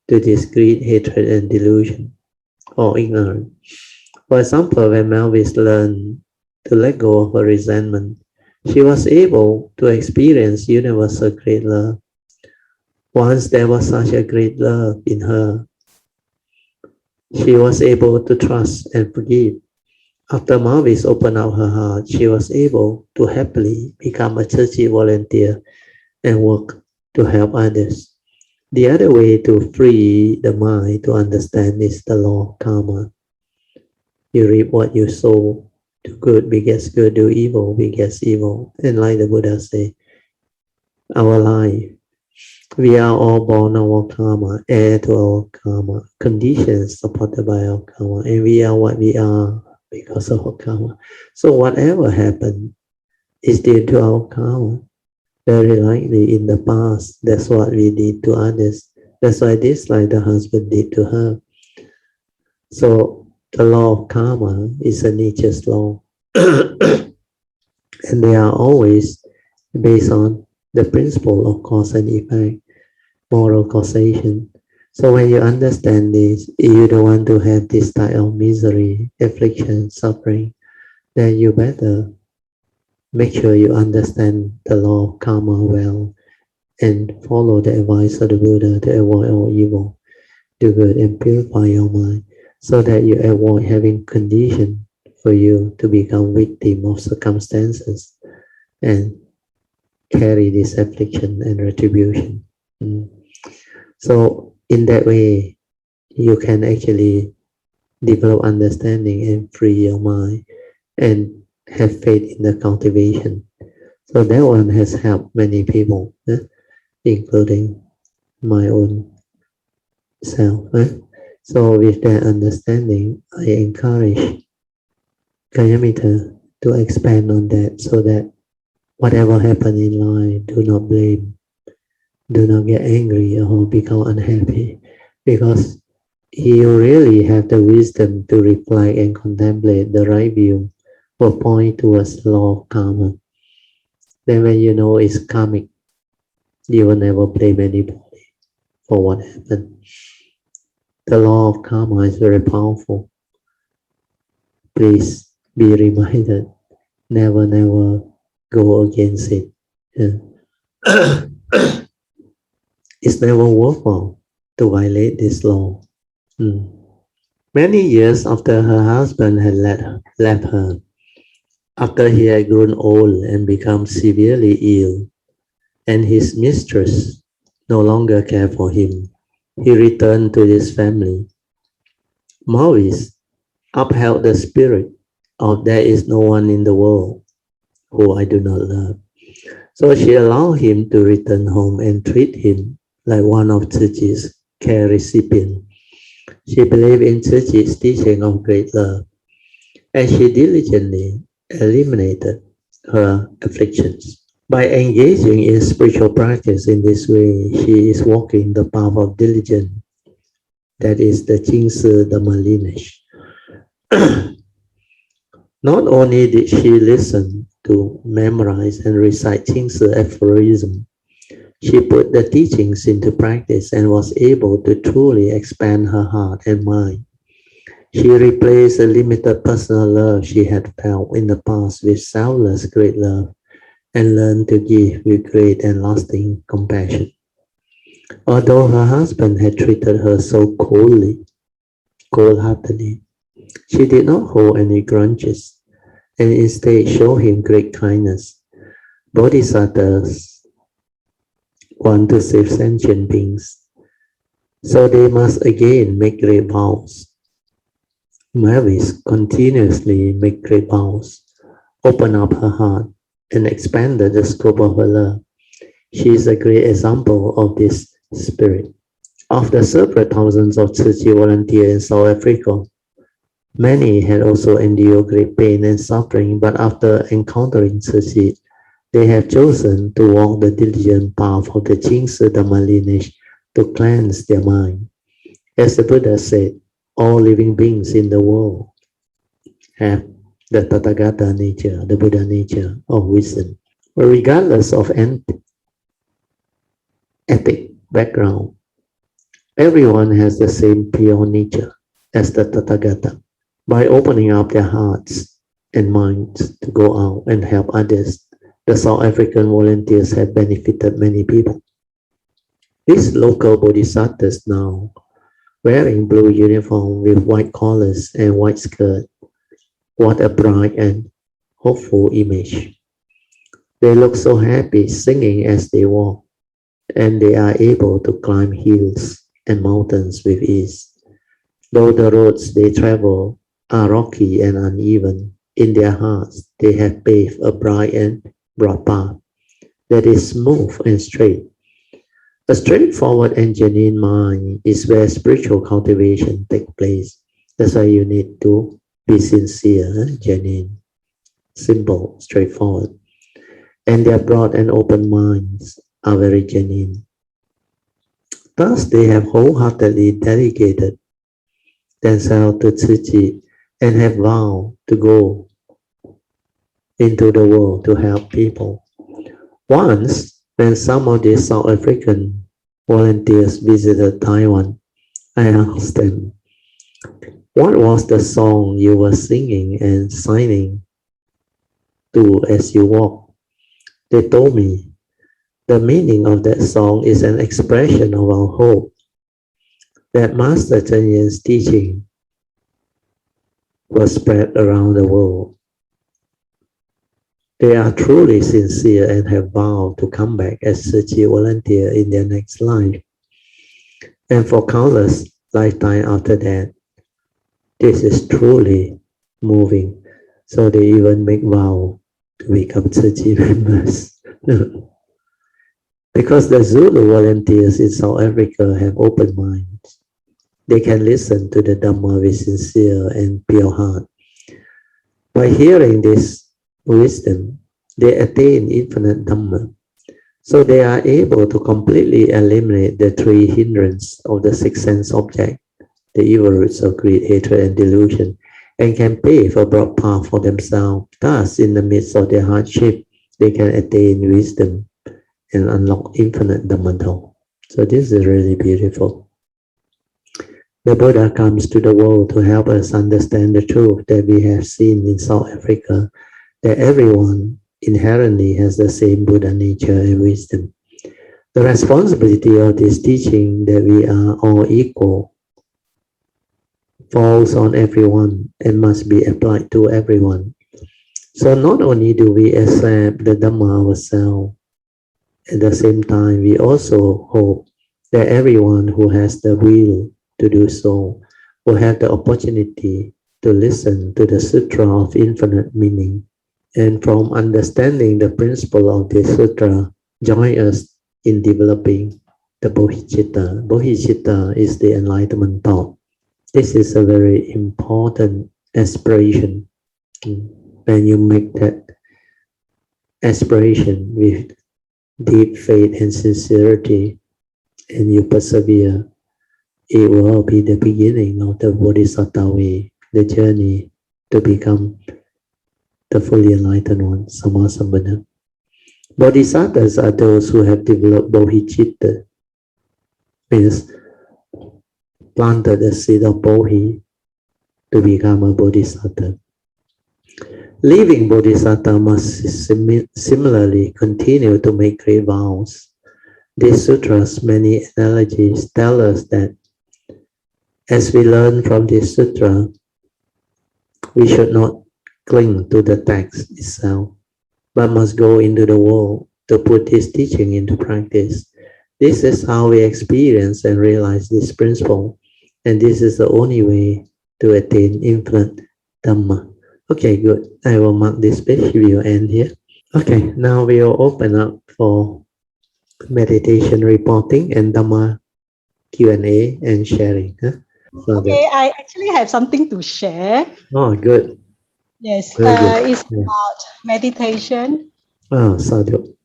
to this greed, hatred, and delusion or ignorance. For example, when Melvis learned to let go of her resentment, she was able to experience universal great love. Once there was such a great love in her, she was able to trust and forgive. After Melvis opened up her heart, she was able to happily become a churchy volunteer and work to help others. The other way to free the mind to understand is the law of karma. You reap what you sow. Do good begets good, do evil begets evil. And like the Buddha say, our life, we are all born our karma, heir to our karma, conditions supported by our karma, and we are what we are because of our karma. So whatever happened is due to our karma. Very likely in the past, that's what we did to others. That's why this, like the husband did to her. So the law of karma is a nature's law. And they are always based on the principle of cause and effect, moral causation. So when you understand this, you don't want to have this type of misery, affliction, suffering, then you better make sure you understand the law of karma well and follow the advice of the Buddha to avoid all evil. Do good and purify your mind so that you avoid having condition for you to become victim of circumstances and carry this affliction and retribution. So in that way, you can actually develop understanding and free your mind and have faith in the cultivation. So that one has helped many people, including my own self. So with that understanding, I encourage Kayamita to expand on that so that whatever happens in life, do not blame, do not get angry or become unhappy, because he really had the wisdom to reflect and contemplate the right view will point towards the law of karma. Then when you know it's karmic, you will never blame anybody for what happened. The law of karma is very powerful. Please be reminded, never go against it. Yeah. It's never worthwhile to violate this law. Many years after her husband had left her, after he had grown old and become severely ill, and his mistress no longer cared for him, he returned to his family. Maurice upheld the spirit of there is no one in the world who I do not love. So she allowed him to return home and treat him like one of Tzu Chi's care recipients. She believed in Tzu Chi's teaching of great love, and she diligently eliminated her afflictions. By engaging in spiritual practice in this way, she is walking the path of diligence. That is the Jingsi Dhamma lineage. Not only did she listen to memorize and recite Jingsi aphorism, she put the teachings into practice and was able to truly expand her heart and mind. She replaced the limited personal love she had felt in the past with selfless great love and learned to give with great and lasting compassion. Although her husband had treated her so cold-heartedly, she did not hold any grudges and instead showed him great kindness. Bodhisattvas want to save sentient beings, so they must again make great vows. Mavis continuously made great vows, opened up her heart, and expanded the scope of her love. She is a great example of this spirit. Of the several thousands of Tzu Chi volunteers in South Africa, many had also endured great pain and suffering, but after encountering Tzu Chi, they have chosen to walk the diligent path of the Jingsi Dhamma lineage to cleanse their mind. As the Buddha said, all living beings in the world have the Tathagata nature, the Buddha nature of wisdom. But regardless of ethic background, everyone has the same pure nature as the Tathagata. By opening up their hearts and minds to go out and help others, the South African volunteers have benefited many people. These local bodhisattvas now, wearing blue uniform with white collars and white skirt, what a bright and hopeful image. They look so happy singing as they walk, and they are able to climb hills and mountains with ease. Though the roads they travel are rocky and uneven, in their hearts they have paved a bright and broad path that is smooth and straight. A straightforward and genuine mind is where spiritual cultivation takes place. That's why you need to be sincere, genuine, simple, straightforward. And their broad and open minds are very genuine. Thus, they have wholeheartedly dedicated themselves to Tzu Chi and have vowed to go into the world to help people. Once, when some of these South African volunteers visited Taiwan, I asked them, what was the song you were singing and signing to as you walked? They told me, the meaning of that song is an expression of our hope that Master Cheng Yen's teaching will spread around the world. They are truly sincere and have vowed to come back as Tzu Chi volunteer in their next life. And for countless lifetime after that, this is truly moving. So they even make vow to become Tzu Chi members. Because the Zulu volunteers in South Africa have open minds. They can listen to the Dhamma with sincere and pure heart. By hearing this wisdom, they attain infinite Dhamma. So they are able to completely eliminate the three hindrances of the six sense object, the evil roots of greed, hatred, and delusion, and can pave a broad path for themselves. Thus, in the midst of their hardship, they can attain wisdom and unlock infinite Dhamma. So this is really beautiful. The Buddha comes to the world to help us understand the truth that we have seen in South Africa, that everyone inherently has the same Buddha nature and wisdom. The responsibility of this teaching that we are all equal falls on everyone and must be applied to everyone. So not only do we accept the Dhamma ourselves, at the same time we also hope that everyone who has the will to do so will have the opportunity to listen to the Sutra of infinite meaning, and from understanding the principle of this sutra, join us in developing the Bodhicitta. Bodhicitta is the enlightenment thought. This is a very important aspiration. When you make that aspiration with deep faith and sincerity, and you persevere, it will be the beginning of the Bodhisattva way, the journey to become the fully enlightened one, Sammasambuddha. Bodhisattvas are those who have developed bodhicitta, means planted the seed of bodhi to become a bodhisattva. Living bodhisattva must similarly continue to make great vows. These sutras, many analogies tell us that as we learn from this sutra, we should not cling to the text itself, but must go into the world to put this teaching into practice. This is how we experience and realize this principle, and this is the only way to attain infinite Dhamma. Okay, good. I will mark this page. We will end here. Okay, now we will open up for meditation reporting and Dhamma Q&A and sharing. So okay, I actually have something to share. Oh, good. Yes, Good. it's about meditation. Oh, sadhu.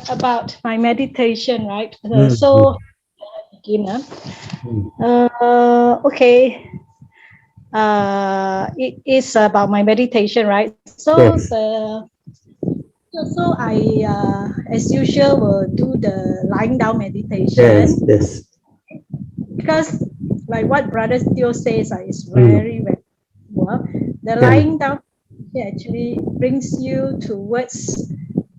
About my meditation, right? So, beginner. Okay. It is about my meditation, right? So Yes. so I, as usual, will do the lying down meditation. Yes. Because, like what Brother Teo says, is very, very well. The lying down actually brings you towards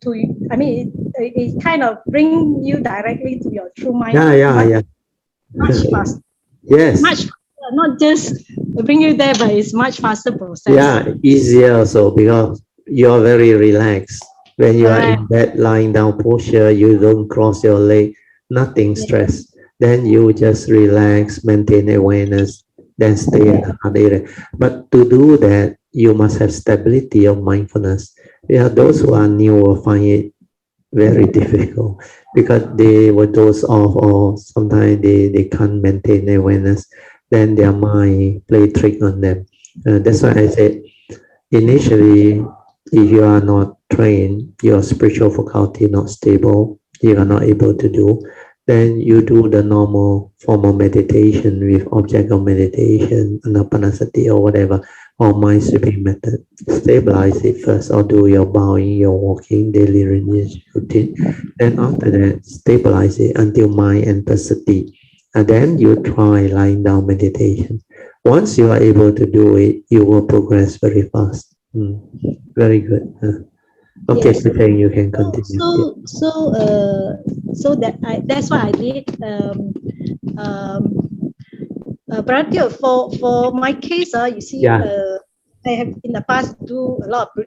it kind of brings you directly to your true mind. Much faster. Yes. Much faster, not just bring you there, but it's much faster process. Yeah, easier also because you are very relaxed. When you are in that lying down posture, you don't cross your leg, nothing stress. Then you just relax, maintain awareness, then stay at the heart area. But to do that, you must have stability of mindfulness. Yeah, those who are new will find it very difficult because they will doze off, or sometimes they can't maintain awareness. Then their mind play trick on them. That's why I said initially, if you are not trained, your spiritual faculty not stable, you are not able to do, then you do the normal form of meditation with object of meditation, anapanasati or whatever, or mind sweeping method. Stabilize it first, or do your bowing, your walking, daily routine. Then after that, stabilize it until mind enters sati. And then you try lying down meditation. Once you are able to do it, you will progress very fast. Very good. Okay, yes. So you can continue. So that's what I did. But for my case, you see, I have in the past do a lot of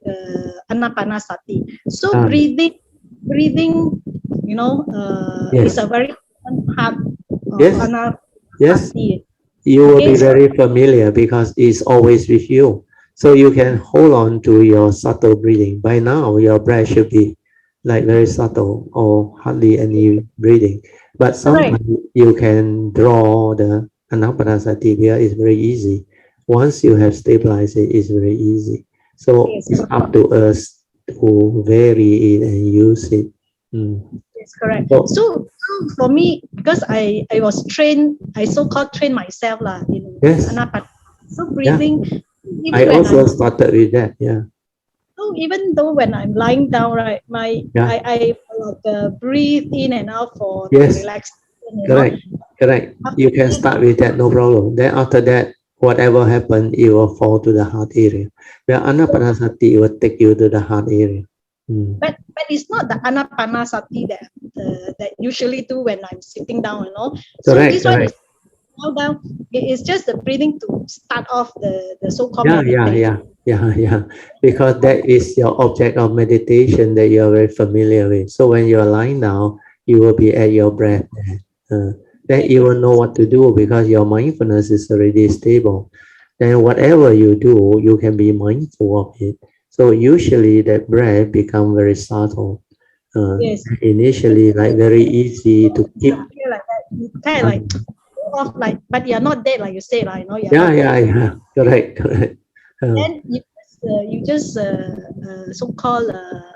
anapanasati. So breathing, is a very important part of anapanasati. You will be very familiar because it's always with you. So you can hold on to your subtle breathing. By now, your breath should be like very subtle or hardly any breathing. But sometimes you can draw the anapanasati where it's very easy. Once you have stabilized it, it's very easy. So it's up to us to vary it and use it. yes, correct. So, So for me, because I was trained, I so-called train myself lah in yes, Anapan. So yeah. breathing, I even when also I'm started with that. Yeah, so even though when I'm lying down, right, yeah. I like breathe in and out for the Yes, relaxation, you know. correct, correct. After You can that, start with that, no problem. Then after that, whatever happen, it will fall to the heart area. Where anapanasati will take you to the heart area. Mm. but it's not the anapanasati that that usually do when I'm sitting down, you know. So Correct, this one is correct. now down. It is just the breathing to start off the so-called Yeah, yeah, meditation. yeah, yeah, yeah. Because that is your object of meditation that you are very familiar with. So when you are lying down, you will be at your breath. Then you will know what to do because your mindfulness is already stable. Then whatever you do, you can be mindful of it. So usually that breath become very subtle. Yes. Initially, like very easy to keep. Feel like that. You kind of like go off like, but you're not dead, like you say, like, you know, you're Yeah, not yeah, dead. yeah. Correct, correct. Then you just so-called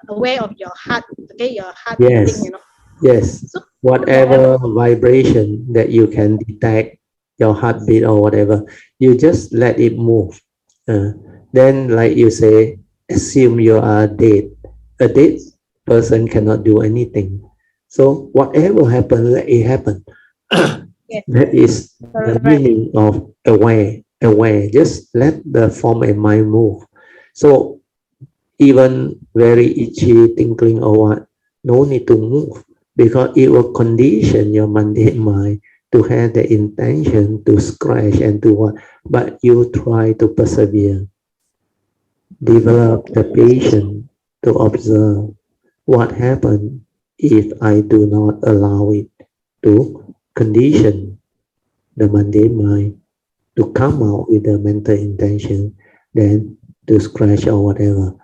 aware of your heart, okay, your heart beating, Yes, you know. yes. So Whatever vibration that you can detect, your heartbeat or whatever, you just let it move. Then, like you say, assume you are dead. A dead person cannot do anything. So whatever happen, let it happen. yeah, That is the correct. meaning of aware. Aware. Just let the form and mind move. So even very itchy, tingling or what, no need to move because it will condition your mundane mind to have the intention to scratch and to what, but you try to persevere, develop the patience to observe what happens if I do not allow it to condition the mundane mind to come out with the mental intention, then to scratch or whatever.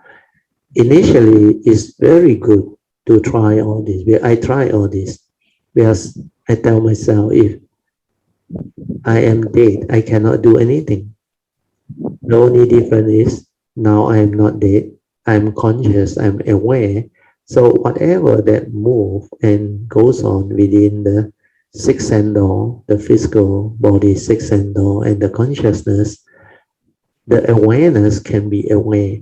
Initially, it's very good to try all this. I try all this because I tell myself if I am dead, I cannot do anything. The only difference is now I am not dead. I'm conscious, I'm aware. So whatever that move and goes on within the six sense door, the physical body six sense door, and the consciousness, the awareness can be aware.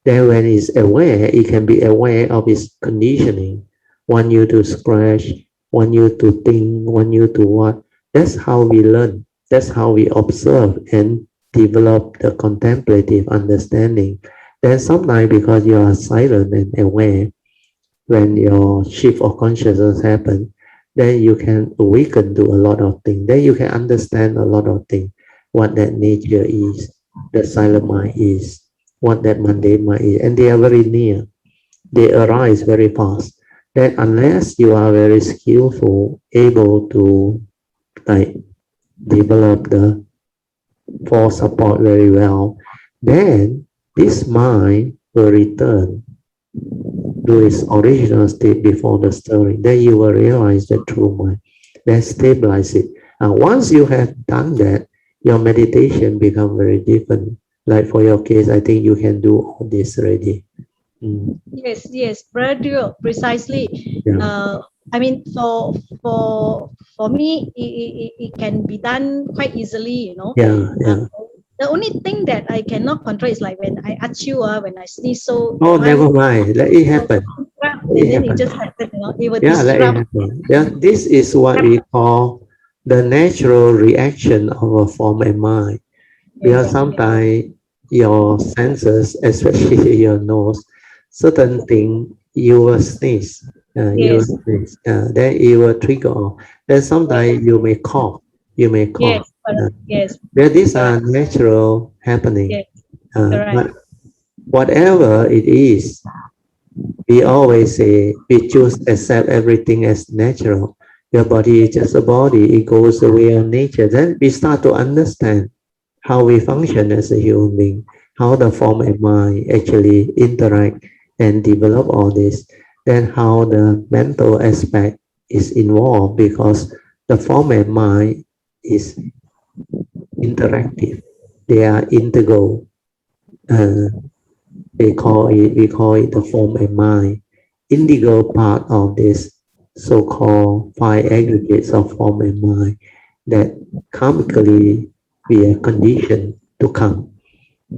Then when it's aware, it can be aware of its conditioning. Want you to scratch, want you to think, want you to what. That's how we learn. That's how we observe and develop the contemplative understanding. Then sometimes because you are silent and aware, when your shift of consciousness happens, then you can awaken to a lot of things. Then you can understand a lot of things. What that nature is, the silent mind is, what that mundane mind is, and they are very near. They arise very fast. Then unless you are very skillful, able to like develop the force support very well, then this mind will return to its original state before the stirring. Then you will realize the true mind. Then stabilize it. And once you have done that, your meditation become very different. Like for your case, I think you can do all this already. Yes, brother, precisely. Yeah, I mean, for me, it can be done quite easily, you know. yeah, Uh, yeah. the only thing that I cannot control is like when I achoo, when I sneeze, so the Oh, never mind mind. Let it will happen. disrupt, Let and it then it happen. just happens, you know, it will Yeah, let it disrupt. happen. Yeah, this is what we call the natural reaction of a form and mind. Because Yes, sometimes your senses, especially your nose, certain thing you will sneeze. You will yes, sneeze. Then it will trigger off. Then sometimes you may cough. You may cough. yes, correct, yes, Then these are correct, natural happening. yes, correct. But whatever it is, we always say we choose accept everything as natural. Your body is just a body. It goes away on nature. Then we start to understand how we function as a human being, how the form and mind actually interact and develop all this, then how the mental aspect is involved because the form and mind is interactive. They are integral. Uh, we call it the form and mind. Indigo part of this so-called five aggregates of form and mind that karmically we are conditioned to come.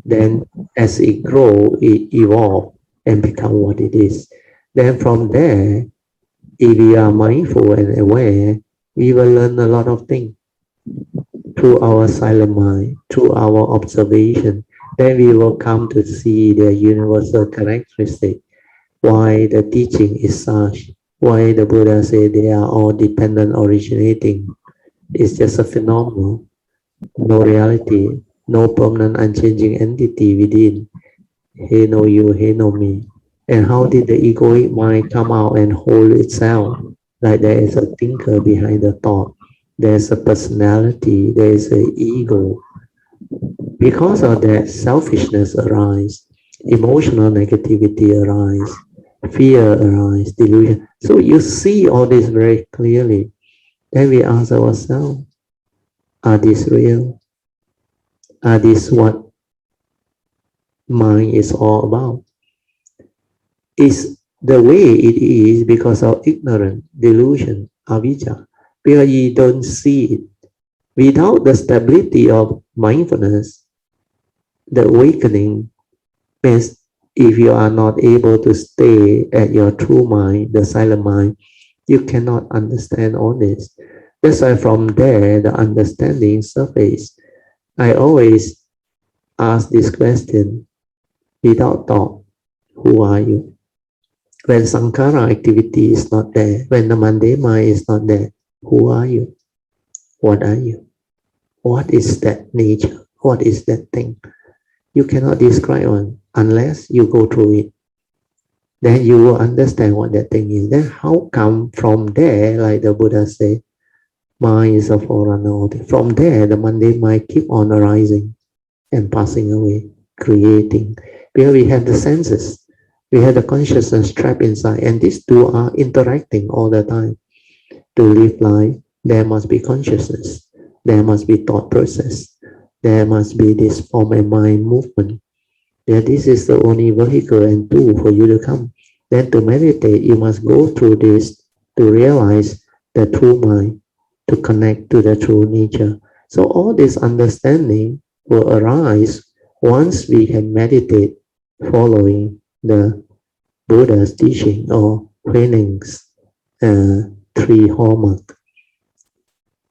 Then as it grows, it evolves and become what it is. Then from there, if we are mindful and aware, we will learn a lot of things through our silent mind, through our observation. Then we will come to see the universal characteristic, why the teaching is such, why the Buddha said they are all dependent originating. It's just a phenomenon, no reality, no permanent unchanging entity within. He know you, he know me. And how did the egoic mind come out and hold itself? Like there is a thinker behind the thought. There's a personality, there is an ego. Because of that, selfishness arises, emotional negativity arises, fear arises, delusion. So you see all this very clearly. Then we ask ourselves, are these real? Are these what mind is all about? Is the way it is because of ignorance, delusion, avijja, because you don't see it. Without the stability of mindfulness, the awakening means if you are not able to stay at your true mind, the silent mind, you cannot understand all this. That's why from there, the understanding surface. I always ask this question without thought, who are you? When sankhara activity is not there, when the mundane mind is not there, who are you? What are you? What is that nature? What is that thing? You cannot describe one unless you go through it. Then you will understand what that thing is. Then how come from there, like the Buddha said, mind is a forerunner. From there, the mundane mind keep on arising and passing away, creating. Because we have the senses, we have the consciousness trapped inside, and these two are interacting all the time. To live life, there must be consciousness, there must be thought process, there must be this form and mind movement. Yeah, this is the only vehicle and tool for you to come. Then to meditate, you must go through this to realize the true mind, to connect to the true nature. So all this understanding will arise once we can meditate following the Buddha's teaching or trainings, three hallmarks.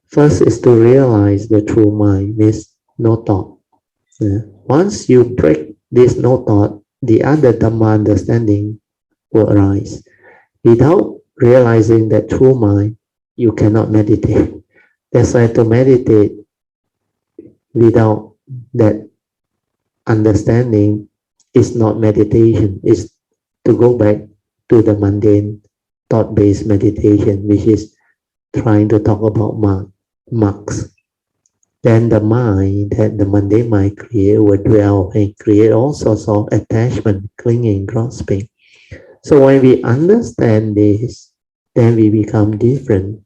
First is to realize the true mind, means no thought. Once you break this no thought, the other Dhamma understanding will arise. Without realizing that true mind, you cannot meditate. That's why to meditate without that understanding is not meditation, it's to go back to the mundane thought-based meditation, which is trying to talk about marks. Then the mind, that the mundane mind create will dwell and create all sorts of attachment, clinging, grasping. So when we understand this, then we become different.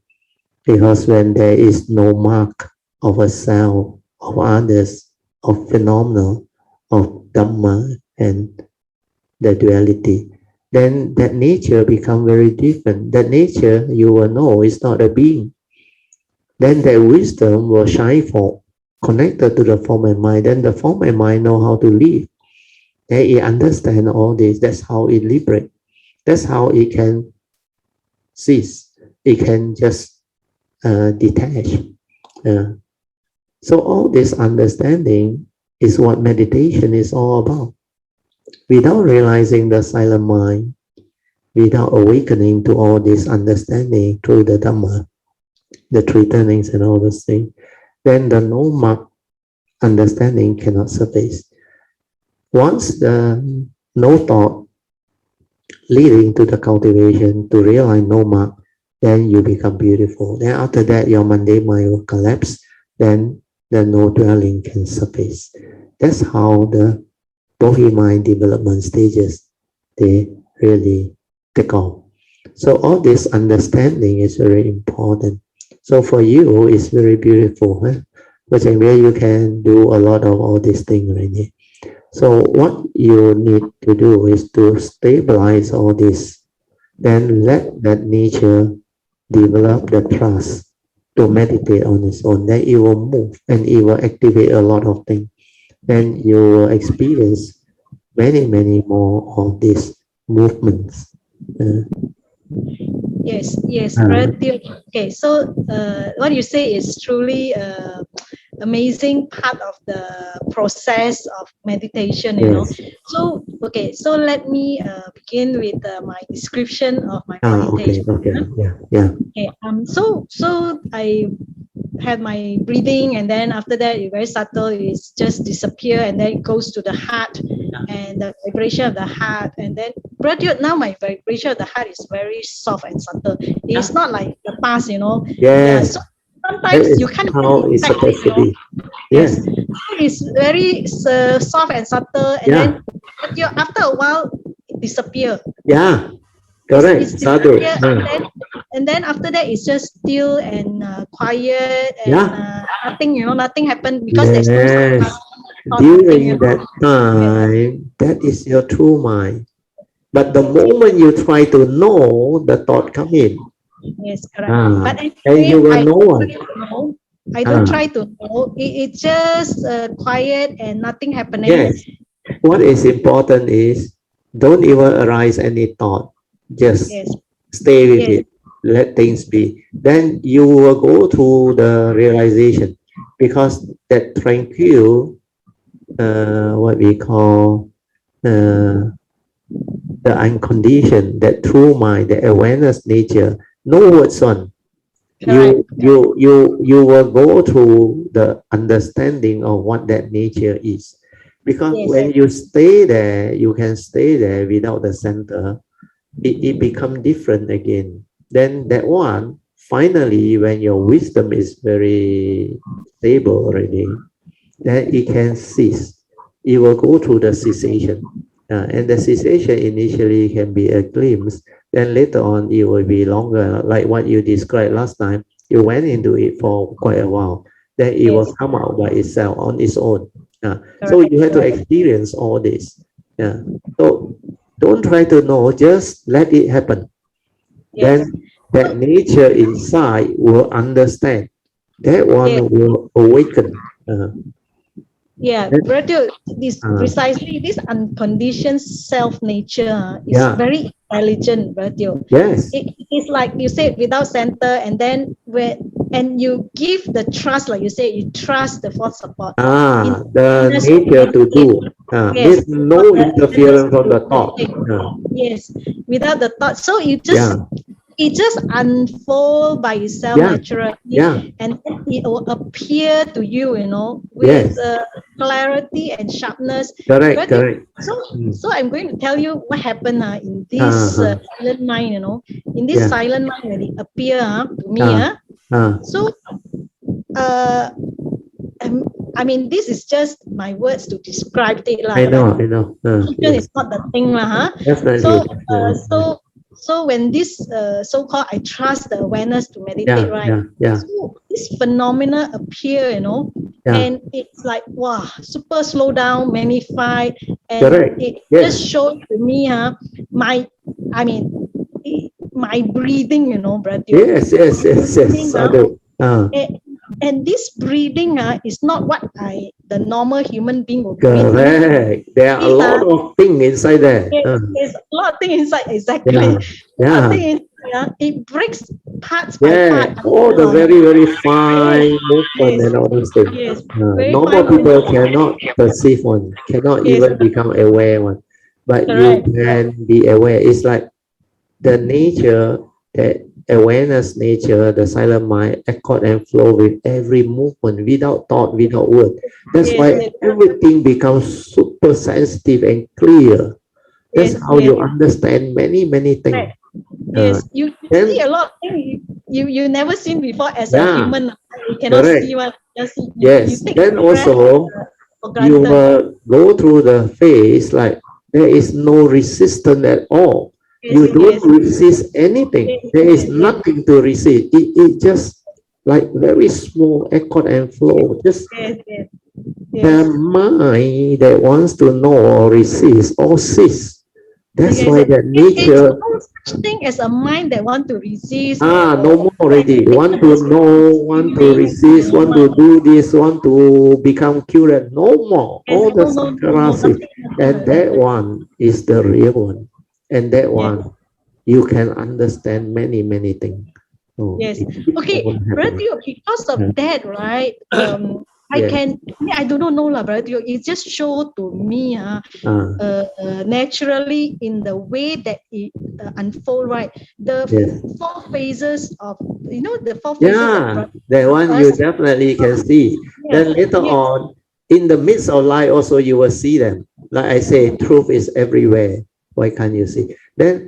Because when there is no mark of a self, of others, of phenomena, of Dhamma and the duality, then that nature becomes very different. That nature, you will know, is not a being. Then that wisdom will shine forth, connected to the form and mind. Then the form and mind know how to live. Then it understands all this. That's how it liberates. That's how it can cease. It can just detach. So all this understanding is what meditation is all about. Without realizing the silent mind, without awakening to all this understanding through the Dhamma, the three turnings and all those things, then the no mark understanding cannot surface. Once the no thought leading to the cultivation to realize no mark, then you become beautiful. Then after that, your mundane mind will collapse, then the no dwelling can surface. That's how the Bodhi mind development stages, they really take off. So all this understanding is very important. So for you, it's very beautiful, which is where you can do a lot of all these things already. So what you need to do is to stabilize all this, then let that nature develop the trust to meditate on its own, then it will move and it will activate a lot of things. And you will experience many more of these movements. Yes, Brother. Okay, so what you say is truly amazing part of the process of meditation, you know. Yes. So, okay, so let me begin with my description of my Okay, meditation. yeah. Okay, so I had my breathing, and then after that it's very subtle, it's just disappear, and then it goes to the heart and the vibration of the heart, and then graduate now my vibration of the heart is very soft and subtle. It's not like the past, you know. Yeah, Yes, so that sometimes is you can't how even it's detect it, supposed you to know. be. Yes, Yes, so it's very soft and subtle, and yeah, then but you after a while it disappear. yeah, It's correct. Sadhu. disappear, and then after that it's just still and quiet, and Yeah, nothing, you know, nothing happened because there's no yes. thought thing, you During know. that Yes, time, that is your true mind. But the yes, moment you try to know, the thought come in. yes, correct. Ah, But and you anyway, will I know don't try one. to know. I don't Ah, try to know. It's just quiet and nothing happening. yes. What is important is don't even arise any thought. Just Yes, stay with yes, it. Let things be. Then you will go through the realization because that tranquil, what we call the unconditioned, that true mind, the awareness nature, no words on. correct. You will go through the understanding of what that nature is. Because Yes, when you stay there, you can stay there without the center. It become different again. Then that one, finally, when your wisdom is very stable already, then it can cease. It will go through the cessation. And the cessation initially can be a glimpse, then later on it will be longer, like what you described last time. You went into it for quite a while, then it will yes, come out by itself on its own. So correct, you have to correct. experience all this. So don't try to know, just let it happen. Yes, Then that nature inside will understand. That yes. one will awaken. Yeah, That, Bertil, this uh, precisely this unconditioned self nature is yeah, very intelligent, Bertil. yes. It is like you said, without center, and then and you give the trust, like you say, you trust the fourth support in The awareness to nature to meditate. do. Yes, There's for no the awareness interference from to the thought. meditate. Yes, without the thought. So Yeah, it just unfold by itself yeah, yeah, naturally, and then it will appear to you, you know, with yes. clarity and sharpness. Correct, But correct. so Mm. so I'm going to tell you what happened in this Uh-huh. silent mind, you know, in this Yeah. silent mind when it appear to me. Uh, uh, So uh, um, I mean, this is just my words to describe it, I but know, I know. vision Yes. is not the thing, Definitely, So, definitely. when this so-called I trust the awareness to meditate, Yeah, right? yeah, yeah, So this phenomena appear, you know, yeah. and it's like wow, super slow down, magnified, and Correct. it just Yes. shows to me, my, I mean, my breathing, you know, brother. Yes, yes, yes, Breathing, yes. I do. and, and this breathing is not what the normal human being will breathe in. Correct. There are a This lot of things inside there. there's a lot of things inside, exactly. Yeah, A lot of yeah. things inside, it breaks parts by part. Yeah, all the very, very fine movement Yes, and all those things. yes, very Normal fine movement. people cannot perceive one, cannot Yes, even become aware one. But you correct. can be aware. It's like the nature, the awareness nature, the silent mind, accord and flow with every movement without thought, without word. That's Yes, why yes, everything becomes super sensitive and clear. That's yes, how yes. you understand many things. Correct. Uh, Yes, you see then, a lot of things you never seen before as a yeah, human. You cannot see correct. one. Just you Yes, take then the breath also for you granted. will go through the phase like there is no resistance at all. Yes, You don't yes, resist anything. yes, There is yes, yes, nothing to resist. It just like very small accord and flow. Just yes, yes, the yes. mind that wants to know or resist or cease. That's Yes, why yes. that It's nature. no thing as a mind that want to resist. No more already. Want to know, want to resist, want to do this, want to become curate. No more. All the sankharas, and that one is the real one. And that one, you can understand many, many things. Yes. Okay, Brother Teo, because of that, right? I do not know, Brother Teo. It just showed to me naturally in the way that it unfold, right? The four phases of, the four phases. That one you definitely can see. Then later on, in the midst of life also you will see them. Like I say, truth is everywhere. Why can't you see? Then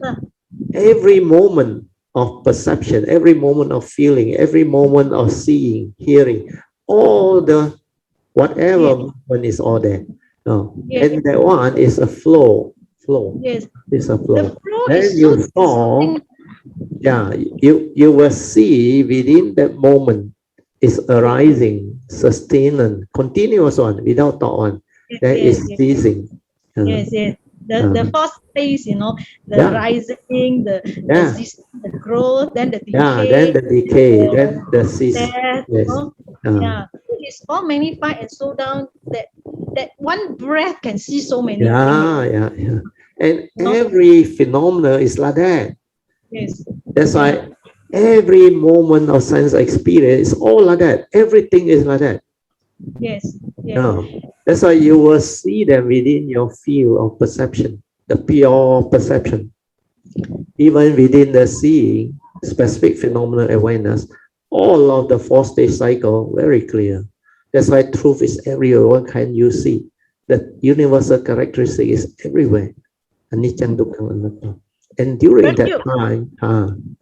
every moment of perception, every moment of feeling, every moment of seeing, hearing, all the whatever moment is all there. And that one is a flow. Yes. It's a flow. The flow then is you saw, you will see within that moment is arising, sustaining, continuous one, without thought one. That is ceasing. The first phase, the rising, the growth, then the decay. Then the decay, then the cease. Death, it is all magnified and so down that one breath can see so many things. And every phenomena is like that. Yes. That's why every moment of sense experience is all like that. Everything is like that. Yes. That's why you will see them within your field of perception, the pure perception. Even within the seeing, specific phenomenal awareness, all of the four-stage cycle very clear. That's why truth is everywhere. What can you see? The universal characteristic is everywhere. Anicca, dukkha, anatta. And during that time,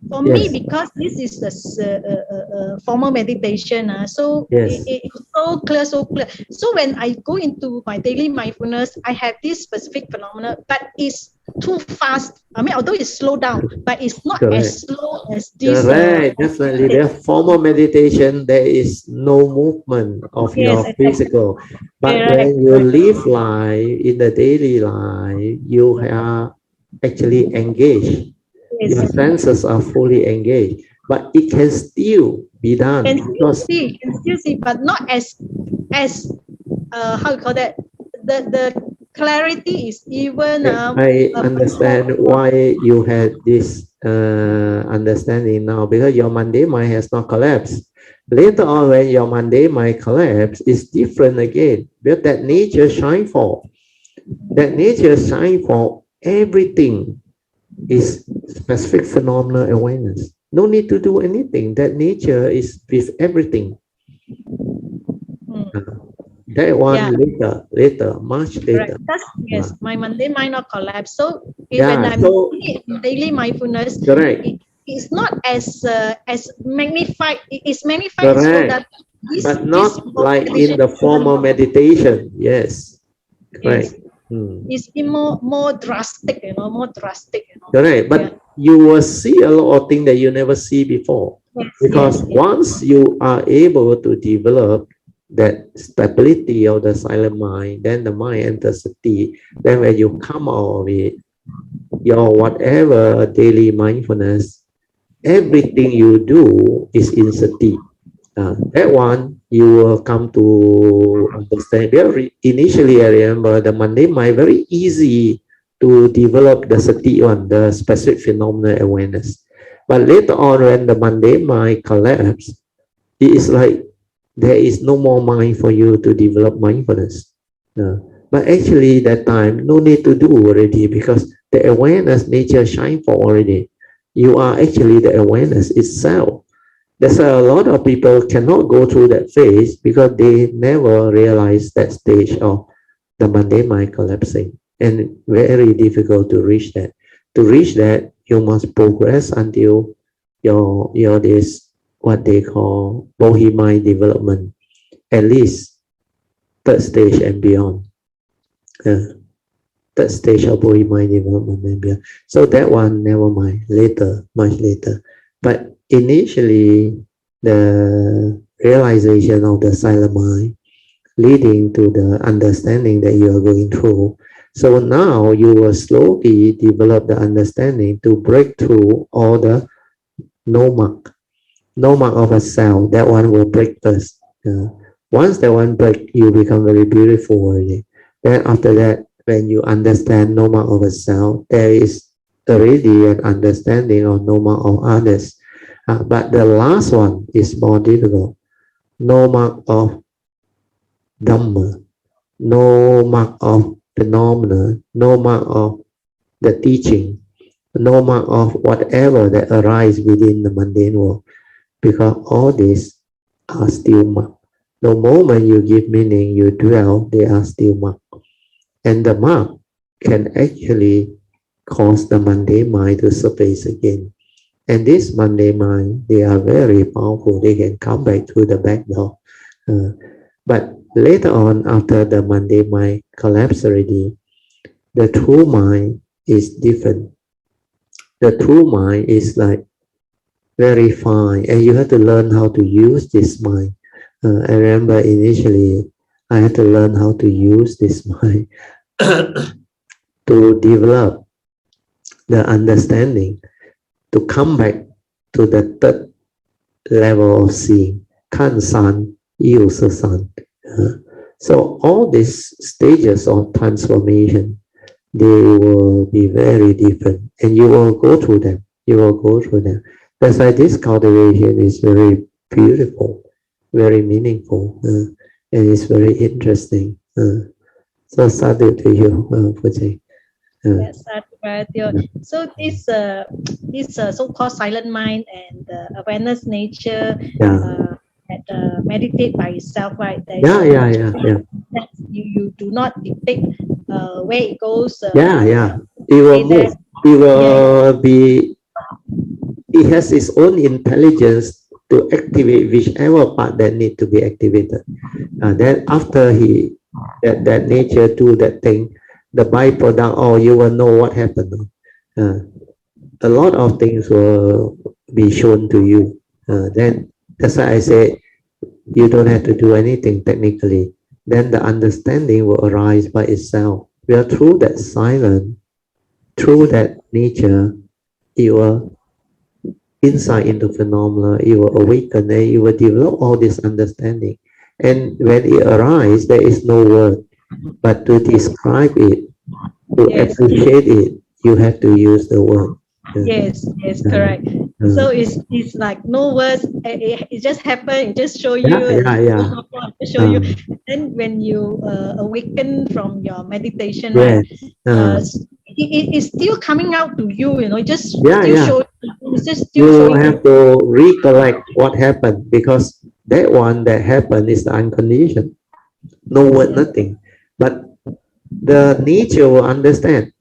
for me, because this is the formal meditation, so it's so clear. So when I go into my daily mindfulness, I have this specific phenomena, but it's too fast. I mean, although it's slowed down, but it's not as slow as this. Definitely. The formal meditation, there is no movement of your physical. But when you live life in the daily life, you are actually engaged. Your senses are fully engaged, but it can still be done. Can still see, but not as how you call that? The clarity is even. I understand why you had this understanding now, because your mundane mind has not collapsed. Later on, when your mundane mind collapse, it's different again. But that nature shine for. That nature shine for everything is specific phenomenal awareness. No need to do anything. That nature is with everything. That one later, much later. Yes, my mundane mind not collapse. So when I'm in daily mindfulness, it's not as magnified. It's magnified so that but not like in the formal meditation. Yes, correct. It's more drastic, more drastic. Correct, but you will see a lot of things that you never see before. Because once you are able to develop that stability of the silent mind, then the mind enters sati. Then when you come out of it, your whatever daily mindfulness, everything you do is in sati. That one you will come to understand. Initially, I remember the mundane mind very easy to develop the sati one, the specific phenomenal awareness. But later on, when the mundane mind collapses, it is like there is no more mind for you to develop mindfulness. But actually, that time no need to do already, because the awareness nature shine for already. You are actually the awareness itself. That's why a lot of people cannot go through that phase, because they never realize that stage of the mundane mind collapsing, and very difficult to reach that. To reach that, you must progress until your this what they call Bodhi mind development, at least third stage and beyond. Third stage of Bodhi mind development and beyond. So that one, never mind, later, much later. But initially, the realization of the silent mind leading to the understanding that you are going through, So now you will slowly develop the understanding to break through all the no mark of a cell. That one will break first. Once that one break, you become very beautiful already. Then after that, when you understand no mark of a cell, there is already an understanding of no mark of others. But the last one is more difficult. No mark of Dhamma, no mark of phenomena, no mark of the teaching, no mark of whatever that arises within the mundane world, because all these are still mark. The moment you give meaning, you dwell, they are still mark. And the mark can actually cause the mundane mind to surface again. And this mundane mind, they are very powerful. They can come back to the back door. But later on, after the mundane mind collapses already, the true mind is different. The true mind is like very fine, and you have to learn how to use this mind. I remember initially I had to learn how to use this mind to develop the understanding, to come back to the third level of seeing, kan san, yu se san. So all these stages of transformation, they will be very different, and you will go through them. You will go through them. That's why this cultivation is very beautiful, very meaningful, and it's very interesting. So sadhu to you, Puji. Yes, so this so-called silent mind and awareness nature Yeah, that meditate by itself, right? There is yeah. that you do not dictate where it goes. Yeah. It will Say move. that, It yeah, will be. It has its own intelligence to activate whichever part that need to be activated. Then after that nature do that thing, the byproduct, oh, you will know what happened. A lot of things will be shown to you. Then that's why I say you don't have to do anything technically. Then the understanding will arise by itself. Well, through that silence, through that nature, it will insight into phenomena, it will awaken, and it will develop all this understanding. And when it arises, there is no word, but to describe it, to yes, appreciate it, you have to use the word. yes, correct. So it's like no words. It just happened. It just show you, and Yeah. just show you. Then when you awaken from your meditation, right? Yes. It's still coming out to you. You know, it just still Yeah. showing. It's just still You showing. have to recollect what happened, because that one that happened is the unconditioned. No word, nothing. But the nature will understand.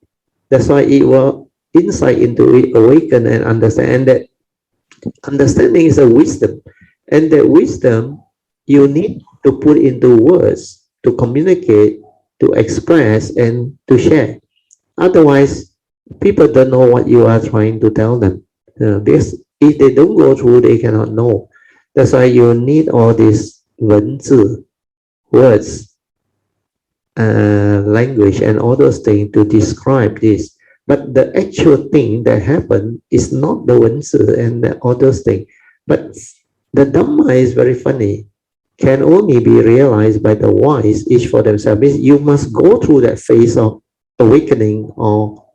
That's why it will insight into it, awaken and understand. And that understanding is a wisdom. And that wisdom you need to put into words to communicate, to express, and to share. Otherwise, people don't know what you are trying to tell them. If they don't go through, they cannot know. That's why you need all these 文字, words, language, and all those things to describe this. But the actual thing that happened is not the 文字 and all those things. But the Dhamma is very funny. Can only be realized by the wise, each for themselves. You must go through that phase of awakening or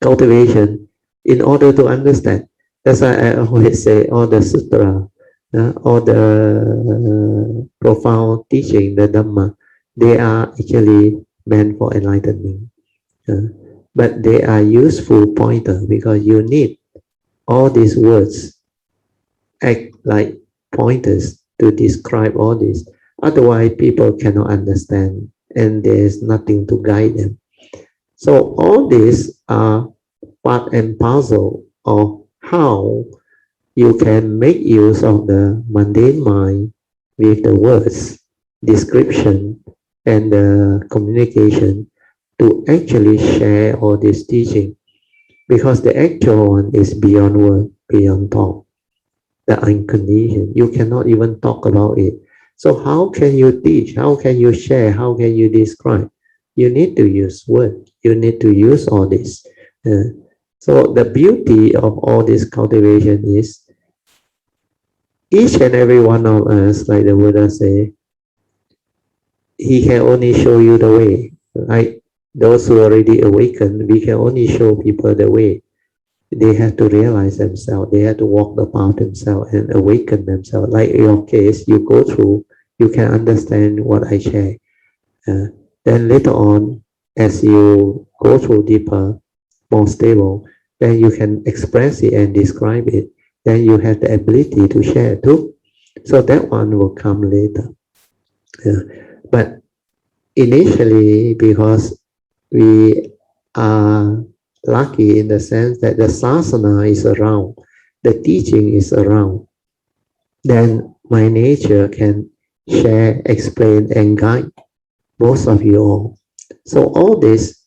cultivation in order to understand. That's why I always say all the Sutra, all the profound teaching, the Dhamma, they are actually meant for enlightenment. But they are useful pointer, because you need all these words act like pointers to describe all this. Otherwise, people cannot understand, and there is nothing to guide them. So all these are part and parcel of how you can make use of the mundane mind with the words, description, and the communication to actually share all this teaching. Because the actual one is beyond word, beyond talk, the unconditioned. You cannot even talk about it. So how can you teach? How can you share? How can you describe? you need to use word. You need to use all this. So the beauty of all this cultivation is each and every one of us, like the Buddha say, he can only show you the way. Right? Those who already awakened, we can only show people the way. They have to realize themselves. They have to walk the path themselves and awaken themselves. Like in your case, you go through, you can understand what I share. Then later on, as you go through deeper, more stable, then you can express it and describe it. Then you have the ability to share too. So that one will come later. But initially, because we are lucky in the sense that the sasana is around, the teaching is around, then my nature can share, explain, and guide most of you all. So all this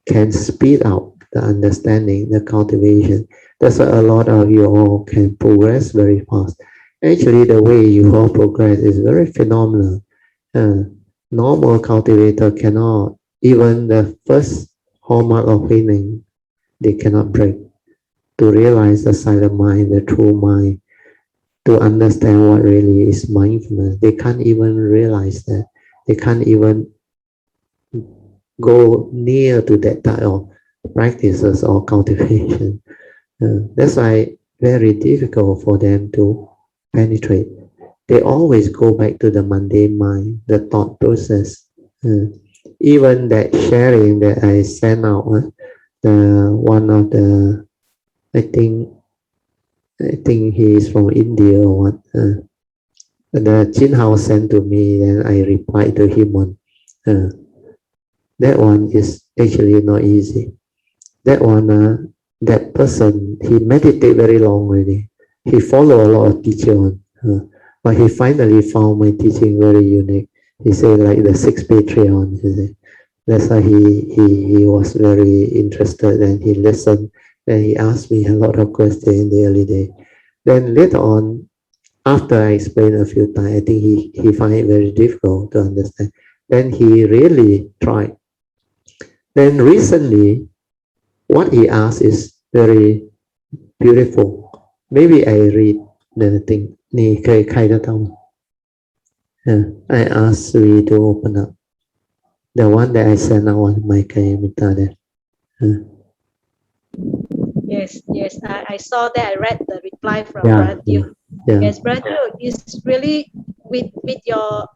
can speed up the understanding, the cultivation. That's why a lot of you all can progress very fast. Actually, the way you all progress is very phenomenal. Normal cultivator cannot, even the first hallmark of healing, they cannot break. To realize the silent mind, the true mind, to understand what really is mindfulness, they can't even realize that. They can't even go near to that type of practices or cultivation. That's why very difficult for them to penetrate. They always go back to the mundane mind, the thought process. Even that sharing that I sent out, the one of the, I think he is from India or what. The Jin Hao sent to me, and I replied to him on. That one is actually not easy. That one, that person, he meditated very long already. He followed a lot of teaching on. But he finally found my teaching very unique. He said like the 6 Patreon. He said. That's why he was very interested and he listened and he asked me a lot of questions in the early day. Then later on, after I explained a few times, I think he found it very difficult to understand. Then he really tried. Then recently, what he asked is very beautiful. Maybe I read the thing. 你可以开得到吗? I asked Sri to open up. The one that I sent out on my Kayamita there. Yes, I saw that. I read the reply from Yeah, Brother Teo. yeah. Yes, Brother Teo is really with your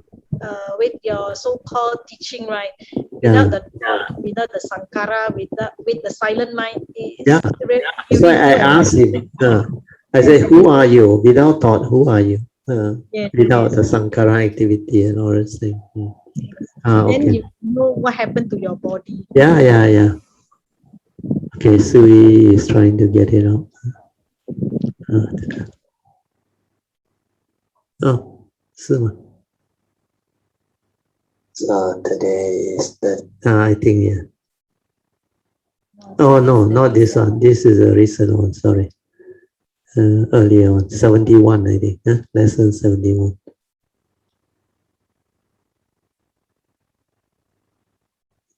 so-called teaching, right? Without the sankara, with the silent mind, it's really So I asked him. I said, "Who are you? Without thought, who are you? Without the sankara activity and all those things." Then you know what happened to your body. Yeah. Okay, Sui is trying to get it out. So today is the, I think, yeah. Oh, no, not this one. This is a recent one, sorry. Earlier one, 71, I think. Lesson 71.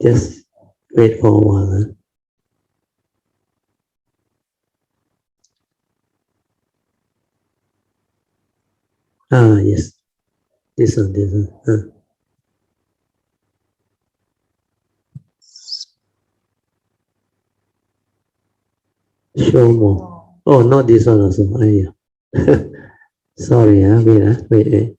Just wait for a while. Yes. This one. Show more. Oh, not this one also. Sorry, wait. Wait.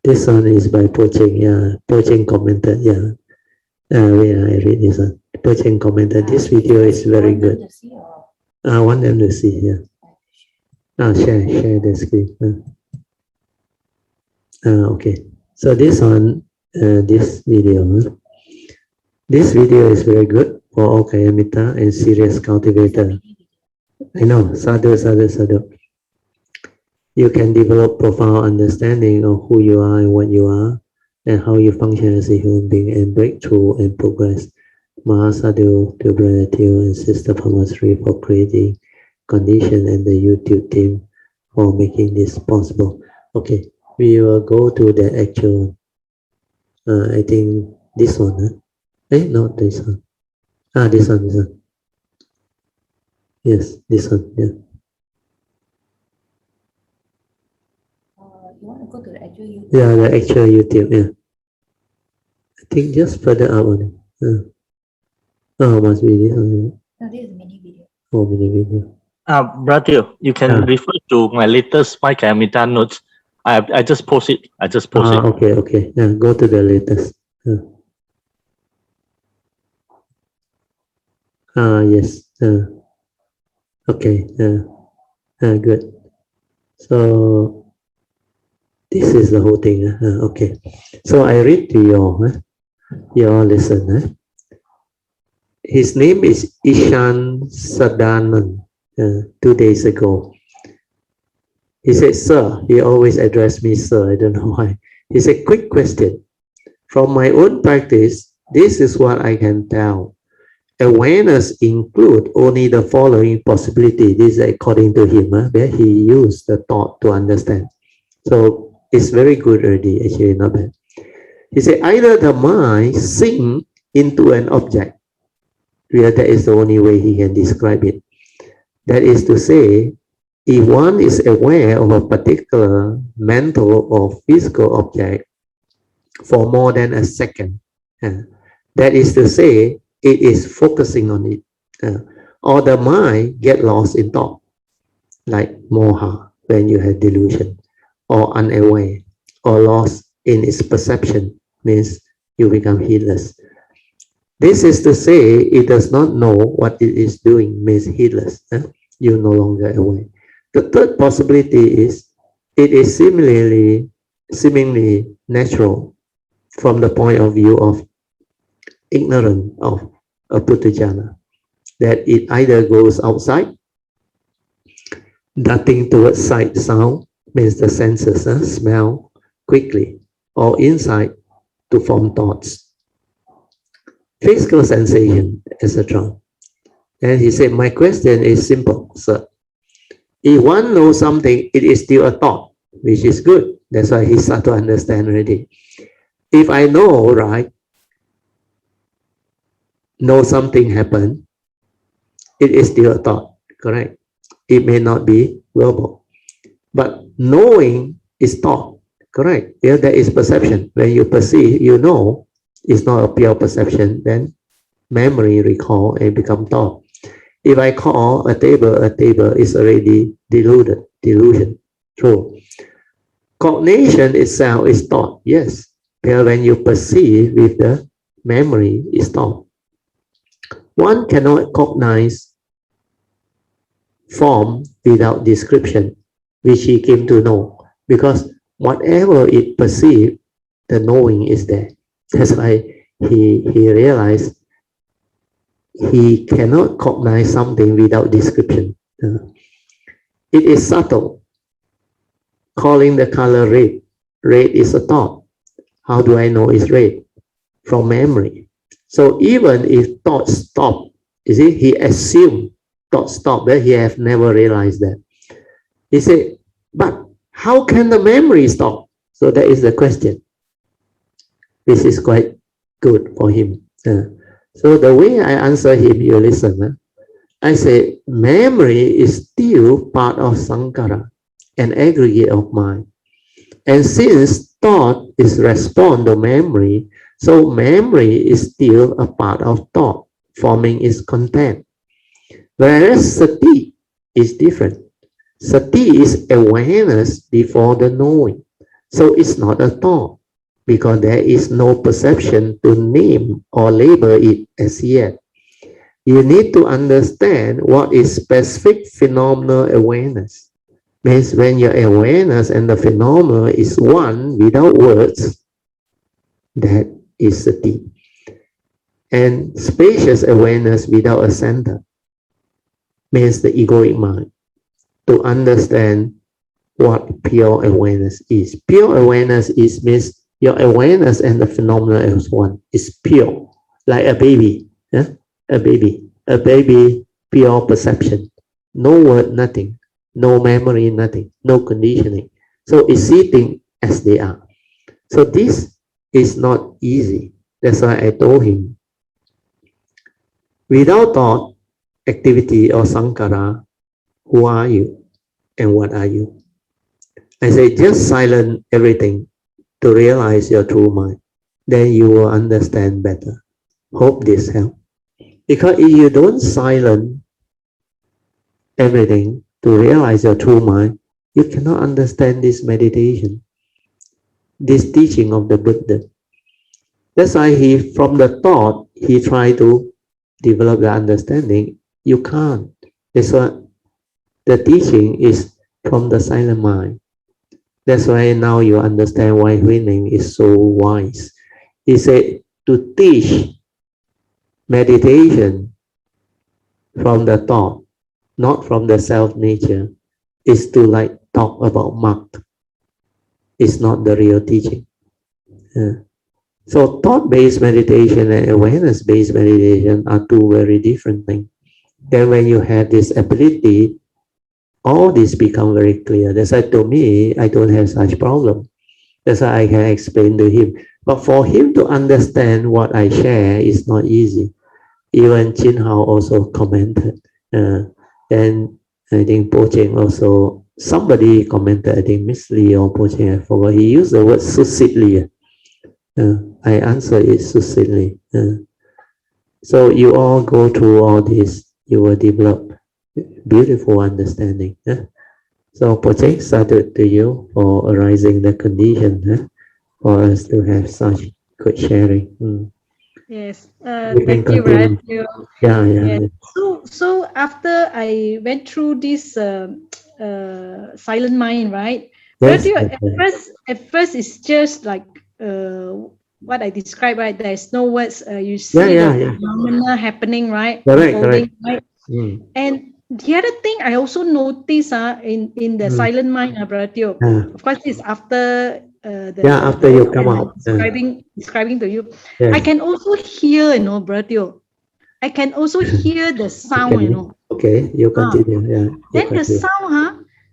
This one is by Pocheng, Pocheng commented, wait, I read this one. Pocheng commented, this video is very good. I want them to see, share the screen. Okay. So this one, this video is very good for all Kayamita and serious cultivator. I know, sadhu. You can develop profound understanding of who you are and what you are, and how you function as a human being, and break through and progress. Mahasadu to Brother Teo and Sister Pamasri for creating condition and the YouTube team for making this possible. Okay, we will go to the actual, I think this one, huh? Not this one. This one. Yes, this one, yeah. You want to go to the actual YouTube? Yeah, the actual YouTube, yeah. I think just further up on it. Must be this one. No, this is mini video. Oh, mini video. Brother, you can refer to my latest Mike Amita notes. I just post it. Okay. Yeah, go to the latest. Yes. Okay. Good. So this is the whole thing. Okay. So I read to your lesson. His name is Ishan Sadanand. 2 days ago. He said, "Sir," he always addressed me, "Sir." I don't know why. He said, "Quick question. From my own practice, this is what I can tell. Awareness include only the following possibility." This is according to him, where he used the thought to understand. So it's very good already, actually, not bad. He said, either the mind sink into an object. Well, that is the only way he can describe it. That is to say, if one is aware of a particular mental or physical object for more than a second, that is to say, it is focusing on it, or the mind get lost in thought, like moha, when you have delusion, or unaware, or lost in its perception, means you become heedless. This is to say, it does not know what it is doing, means heedless. You're no longer aware. The third possibility is, it is seemingly natural from the point of view of ignorance of a puthujjana, that it either goes outside, darting towards sight, sound, means the senses, smell quickly, or inside to form thoughts, physical sensation, etc. And he said, my question is simple, sir. If one knows something, it is still a thought, which is good. That's why he started to understand already. If I know, right, know something happened, it is still a thought, correct? It may not be verbal, but knowing is thought, correct? Yeah, there is perception. When you perceive, you know, it's not a pure perception, then memory, recall, and become thought. If I call a table is already delusion, true. Cognition itself is thought, yes. But when you perceive with the memory, is thought. One cannot cognize form without description, which he came to know, because whatever it perceived, the knowing is there. That's why he realized he cannot cognize something without description. It is subtle. Calling the color red. Red is a thought. How do I know it's red? From memory. So even if thoughts stop, you see, he assumed thoughts stop, but he have never realized that. He said, but how can the memory stop? So that is the question. This is quite good for him. So the way I answer him, you listen. I say, memory is still part of sankhara, an aggregate of mind. And since thought is response to memory, so memory is still a part of thought, forming its content. Whereas sati is different. Sati is awareness before the knowing. So it's not a thought, because there is no perception to name or label it as yet. You need to understand what is specific phenomenal awareness. Means when your awareness and the phenomena is one without words, that is sati. And spacious awareness without a center means the egoic mind. To understand what pure awareness is. Pure awareness is means your awareness and the phenomena as one is pure, like a baby. A baby, pure perception. No word, nothing. no memory, nothing, no conditioning. So it's sitting as they are. So this is not easy. That's why I told him, without thought, activity or sankhara, who are you and what are you? I say, just silence everything to realize your true mind. Then you will understand better. Hope this helps. Because if you don't silence everything to realize your true mind, you cannot understand this meditation, this teaching of the Buddha. That's why from the thought, he tried to develop the understanding. You can't. That's why the teaching is from the silent mind. That's why now you understand why Huining is so wise. He said to teach meditation from the thought, not from the self-nature, is to like talk about mark. It's not the real teaching. So thought-based meditation and awareness-based meditation are two very different things. Then when you have this ability, all this become very clear. That's why to me, I don't have such problem. That's why I can explain to him. But for him to understand what I share is not easy. Even Chin Hao also commented. Then I think Po Cheng also, somebody commented, I think Miss Lee or Po Cheng, I forgot. He used the word succinctly. I answer it succinctly. So you all go through all this, you will develop beautiful understanding. So Po Cheng, salute to you for arising the condition for us to have such good sharing. Yes, You can thank you, continue. Raju. Yeah. Yes. So after I went through this silent mind, right? Yes, Raju, yes. at first it's just like what I described, right? There's no words. You see Yeah. the phenomena happening, right? Correct. Unfolding, right? Mm. And the other thing I also noticed in the silent mind, Raju. Of course, it's after After you come when I'm out. describing to you. Yes. I can also hear, Bratio. I can also hear the sound, Okay, you continue. Then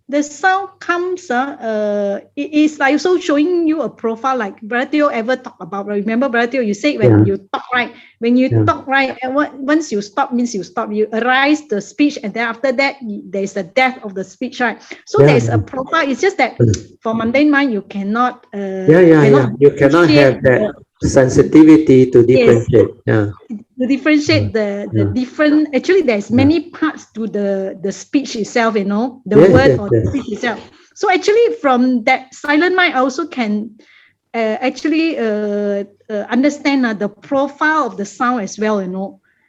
the sound comes, it is like also showing you a profile like Bratio ever talk about. Remember, Bratio, you said when you talk, right? When you talk, right, once you stop means you stop. You arise the speech, and then after that, there's the death of the speech, right? So there's a profile. It's just that for mundane mind, you cannot. You cannot have that sensitivity to differentiate. To differentiate the different. Actually, there's many parts to the speech itself. The word or the speech itself. So actually, from that silent mind, I also can actually understand the profile of the sound as well.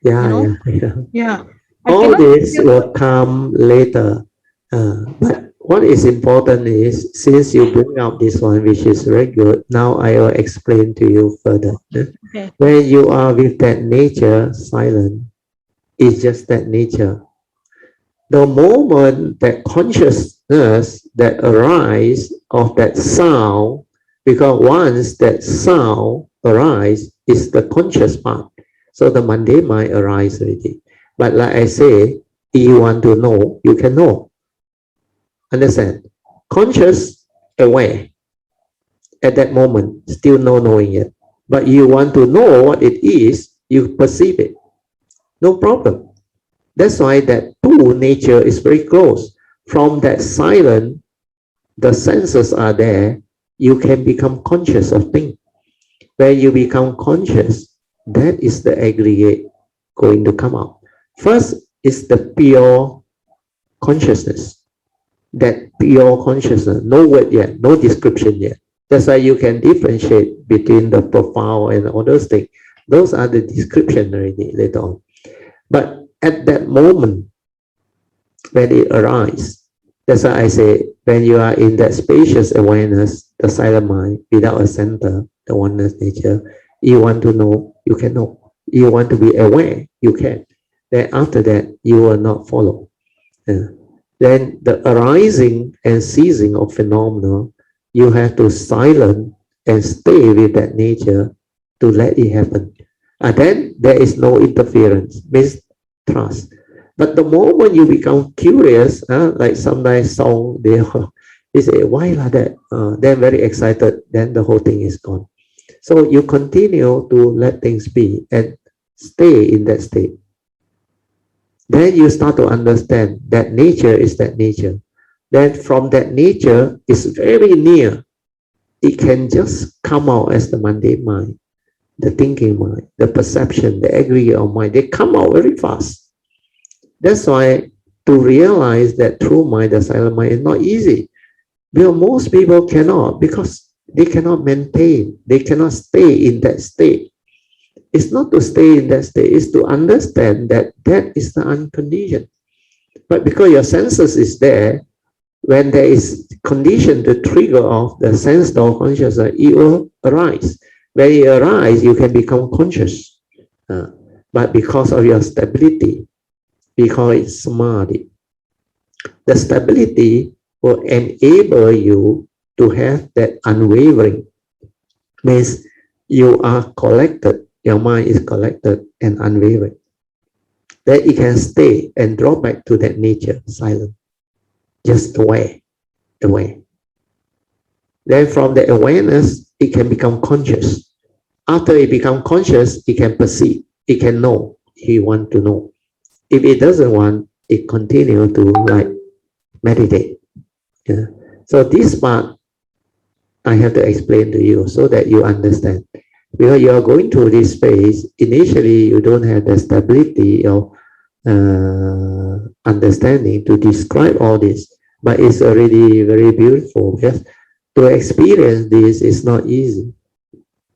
Yeah. All this will come later. But what is important is, since you bring up this one, which is very good, now I will explain to you further. Okay. When you are with that nature, silent, it's just that nature. The moment that consciousness that arise of that sound, because once that sound arise, is the conscious part. So the mundane mind arise already. But like I say, if you want to know, you can know. Understand? Conscious, aware. At that moment, still no knowing yet. But you want to know what it is, you perceive it. No problem. That's why that two nature is very close. From that silent, the senses are there, you can become conscious of things. When you become conscious, that is the aggregate going to come out. First is the pure consciousness. That pure consciousness, no word yet, no description yet. That's why you can differentiate between the profile and all those things. Those are the description already later on. But at that moment, when it arises, that's why I say, when you are in that spacious awareness, the silent mind, without a center, the oneness nature, you want to know, you can know. You want to be aware, you can. Then after that, you will not follow. Then the arising and ceasing of phenomena, you have to silence and stay with that nature to let it happen. And then there is no interference, means trust. But the moment you become curious, like sometimes song, they say, why like that? They're very excited, then the whole thing is gone. So you continue to let things be and stay in that state. Then you start to understand that nature is that nature. Then from that nature is very near. It can just come out as the mundane mind, the thinking mind, the perception, the aggregate of mind. They come out very fast. That's why to realize that true mind, the silent mind, is not easy. Because most people cannot, because they cannot maintain, they cannot stay in that state. It's not to stay in that state, it's to understand that that is the unconditioned. But because your senses is there, when there is condition to trigger off the sense door consciousness, it will arise. When it arises, you can become conscious. But because of your stability, because it's samadhi, the stability will enable you to have that unwavering. Means you are collected, your mind is collected and unwavering. Then it can stay and drop back to that nature, silent. Just aware. Then from the awareness, it can become conscious. After it becomes conscious, it can perceive, it can know, he wants to know. If it doesn't want, it continue to like meditate. Yeah. So this part, I have to explain to you so that you understand. Because you are going through this phase, initially you don't have the stability of understanding to describe all this. But it's already very beautiful. Yes? To experience this is not easy.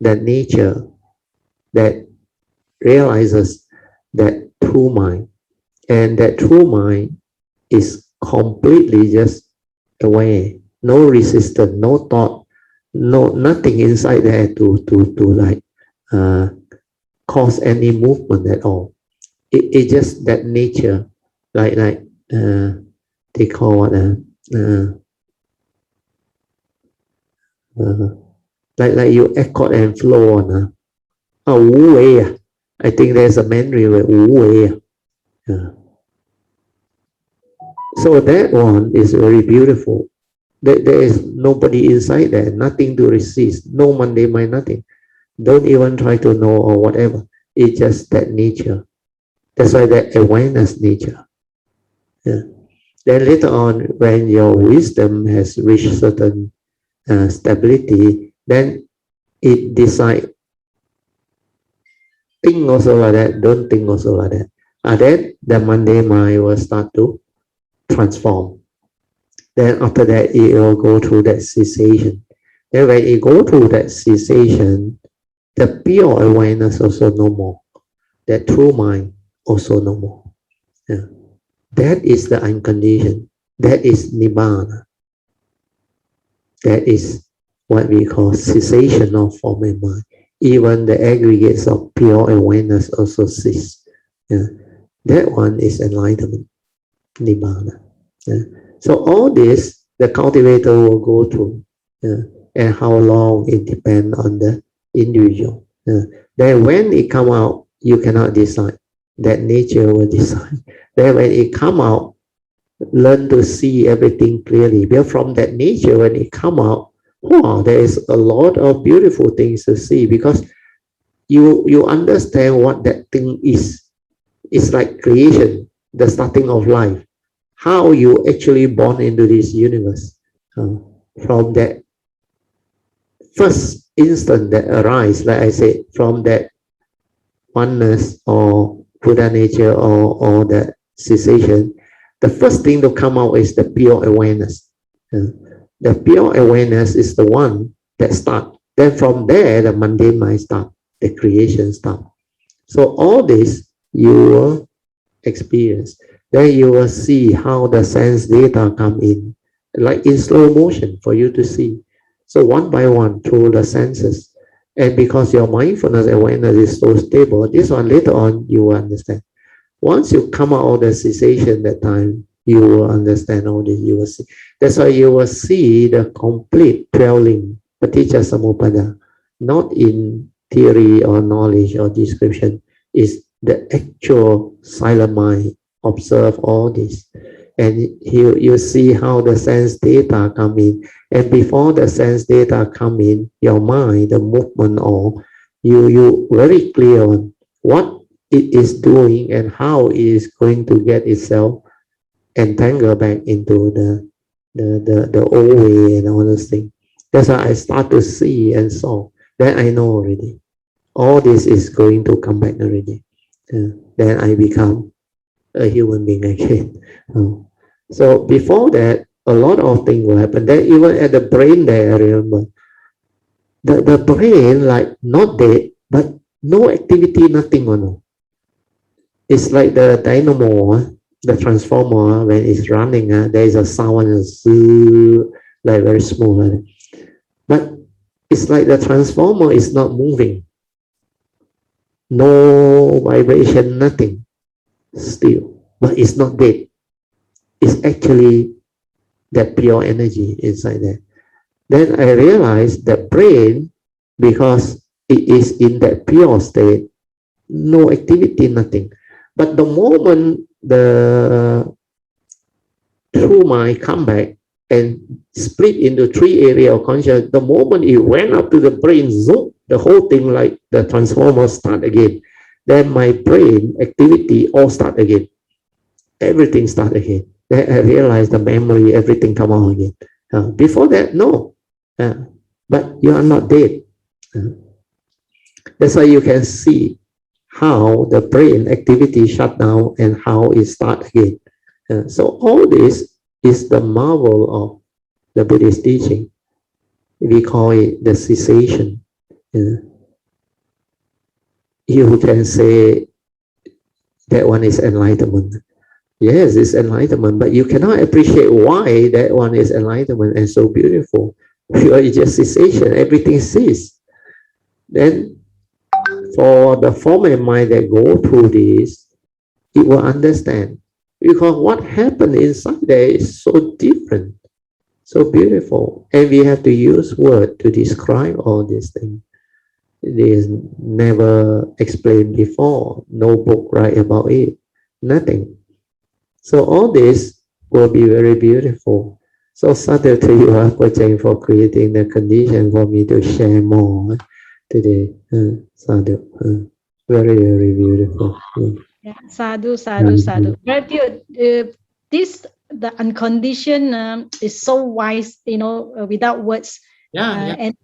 That nature that realizes that true mind, and that true mind is completely just aware, no resistance, no thought, nothing inside there to like cause any movement at all. It just that nature, like they call what like you echo and flow on wu wei. I think there's a Mandarin word wu wei. So that one is very beautiful. There is nobody inside there, nothing to resist, no mundane mind, nothing. Don't even try to know or whatever. It's just that nature. That's why that awareness nature. Yeah. Then later on, when your wisdom has reached certain stability, then it decide, think also like that, don't think also like that. And then the mundane mind will start to transform. Then after that, it will go through that cessation. Then when it go through that cessation, the pure awareness also no more. That true mind also no more. Yeah. That is the unconditioned. That is nibbana. That is what we call cessation of form and mind. Even the aggregates of pure awareness also cease. Yeah. That one is enlightenment, nibbana. Yeah. So all this, the cultivator will go through. Yeah. And how long it depends on the individual. Yeah. Then when it come out, you cannot decide. That nature will decide. Then when it come out, learn to see everything clearly. Because from that nature, when it come out, wow, there is a lot of beautiful things to see, because you understand what that thing is. It's like creation, the starting of life. How you actually born into this universe. From that first instant that arise, like I said, from that oneness or Buddha nature or the cessation, the first thing to come out is the pure awareness. The pure awareness is the one that starts. Then from there, the mundane mind starts, the creation starts. So all this you will experience. Then you will see how the sense data come in, like in slow motion for you to see. So one by one through the senses. And because your mindfulness awareness is so stable, this one later on you will understand. Once you come out of the cessation that time, you will understand all this, you will see. That's why you will see the complete dwelling, paticca samuppada, not in theory or knowledge or description, is the actual silent mind observe all this. And you see how the sense data come in. And before the sense data come in, your mind, the movement, or you very clear on what it is doing and how it is going to get itself entangled back into the old way and all those things. That's why I start to see and saw. Then I know already. All this is going to come back already. Then I become a human being again. So before that, a lot of things will happen. Then even at the brain there, I remember, the brain like not dead, but no activity, nothing. It's like the dynamo, the transformer, when it's running, there is a sound, like very small. But it's like the transformer is not moving. No vibration, nothing. Still. But it's not dead. It's actually that pure energy inside there. Then I realized that brain, because it is in that pure state, no activity, nothing. But the moment the true mind come back and split into 3 areas of consciousness, the moment it went up to the brain, zoom, the whole thing like the transformer start again. Then my brain activity all start again. Everything start again. Then I realized the memory, everything come out again. Before that, no. But you are not dead. That's why you can see how the brain activity shut down and how it start again. So all this is the marvel of the Buddhist teaching. We call it the cessation. You can say that one is enlightenment. Yes, it's enlightenment, but you cannot appreciate why that one is enlightenment and so beautiful. Because it's just cessation, everything ceases. Then for the form and mind that go through this, it will understand. Because what happened inside there is so different, so beautiful. And we have to use words to describe all these things. It is never explained before. No book write about it. Nothing. So all this will be very beautiful. So sadhu to you, Apojang, for creating the condition for me to share more today. Sadhu. Very, very beautiful. Yeah, sadhu, sadhu, sadhu. The unconditioned is so wise, without words. And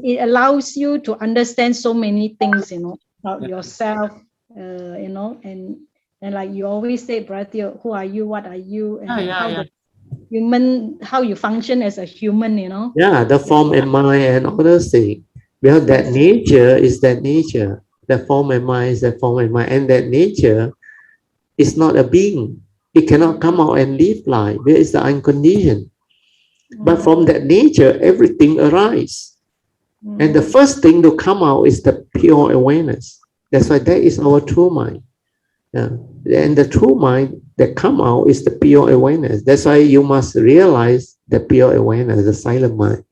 it allows you to understand so many things, about yourself, and like you always say, Bratio, who are you, what are you, and how you function as a human, Yeah, the form and mind and all those things. Because that nature is that nature. The form and mind is the form and mind. And that nature is not a being. It cannot come out and live life. There is the unconditioned. But from that nature, everything arises. And the first thing to come out is the pure awareness. That's why that is our true mind. And the true mind that come out is the pure awareness. That's why you must realize the pure awareness, the silent mind.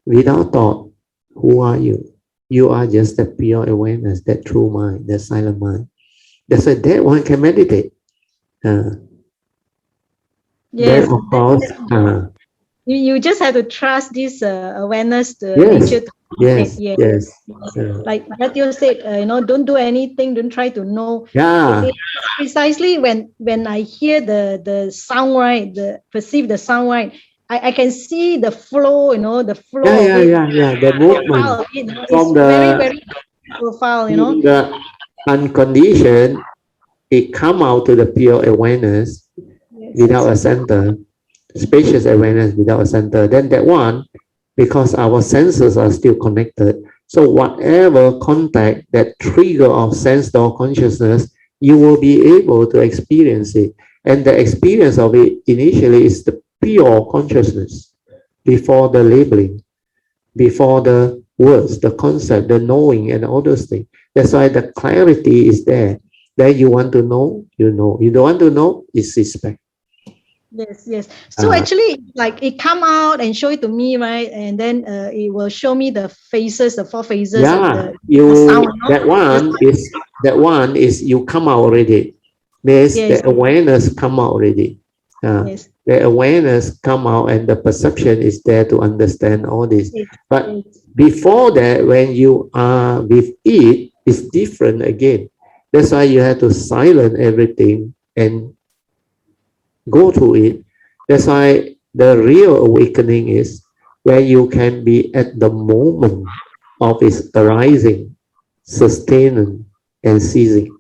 Without thought, who are you? You are just the pure awareness, that true mind, the silent mind. That's why that one can meditate. Yes, then of course, you just have to trust this awareness, the nature. Yes. Like Matthew said, don't do anything, don't try to know. Yeah. Precisely when I hear the sound, right, perceive the sound, right, I can see the flow, the flow of it. The movement It's very, very profound, The unconditioned, it come out to the pure awareness without a center, spacious awareness without a center. Then that one, because our senses are still connected, so whatever contact that trigger of sense door consciousness, you will be able to experience it. And the experience of it initially is the pure consciousness before the labeling, before the words, the concept, the knowing, and all those things. That's why the clarity is there. Then you want to know, you know. You don't want to know, it's suspect. Yes. So actually, like it come out and show it to me, right? And then it will show me the phases, the 4 phases of the sound. That one is you come out already. means Yes. the awareness come out already. Yes. The awareness come out and the perception is there to understand all this. Yes. But Yes. before that, when you are with it, it's different again. That's why you have to silence everything and go through it. That's why the real awakening is where you can be at the moment of its arising, sustaining, and ceasing.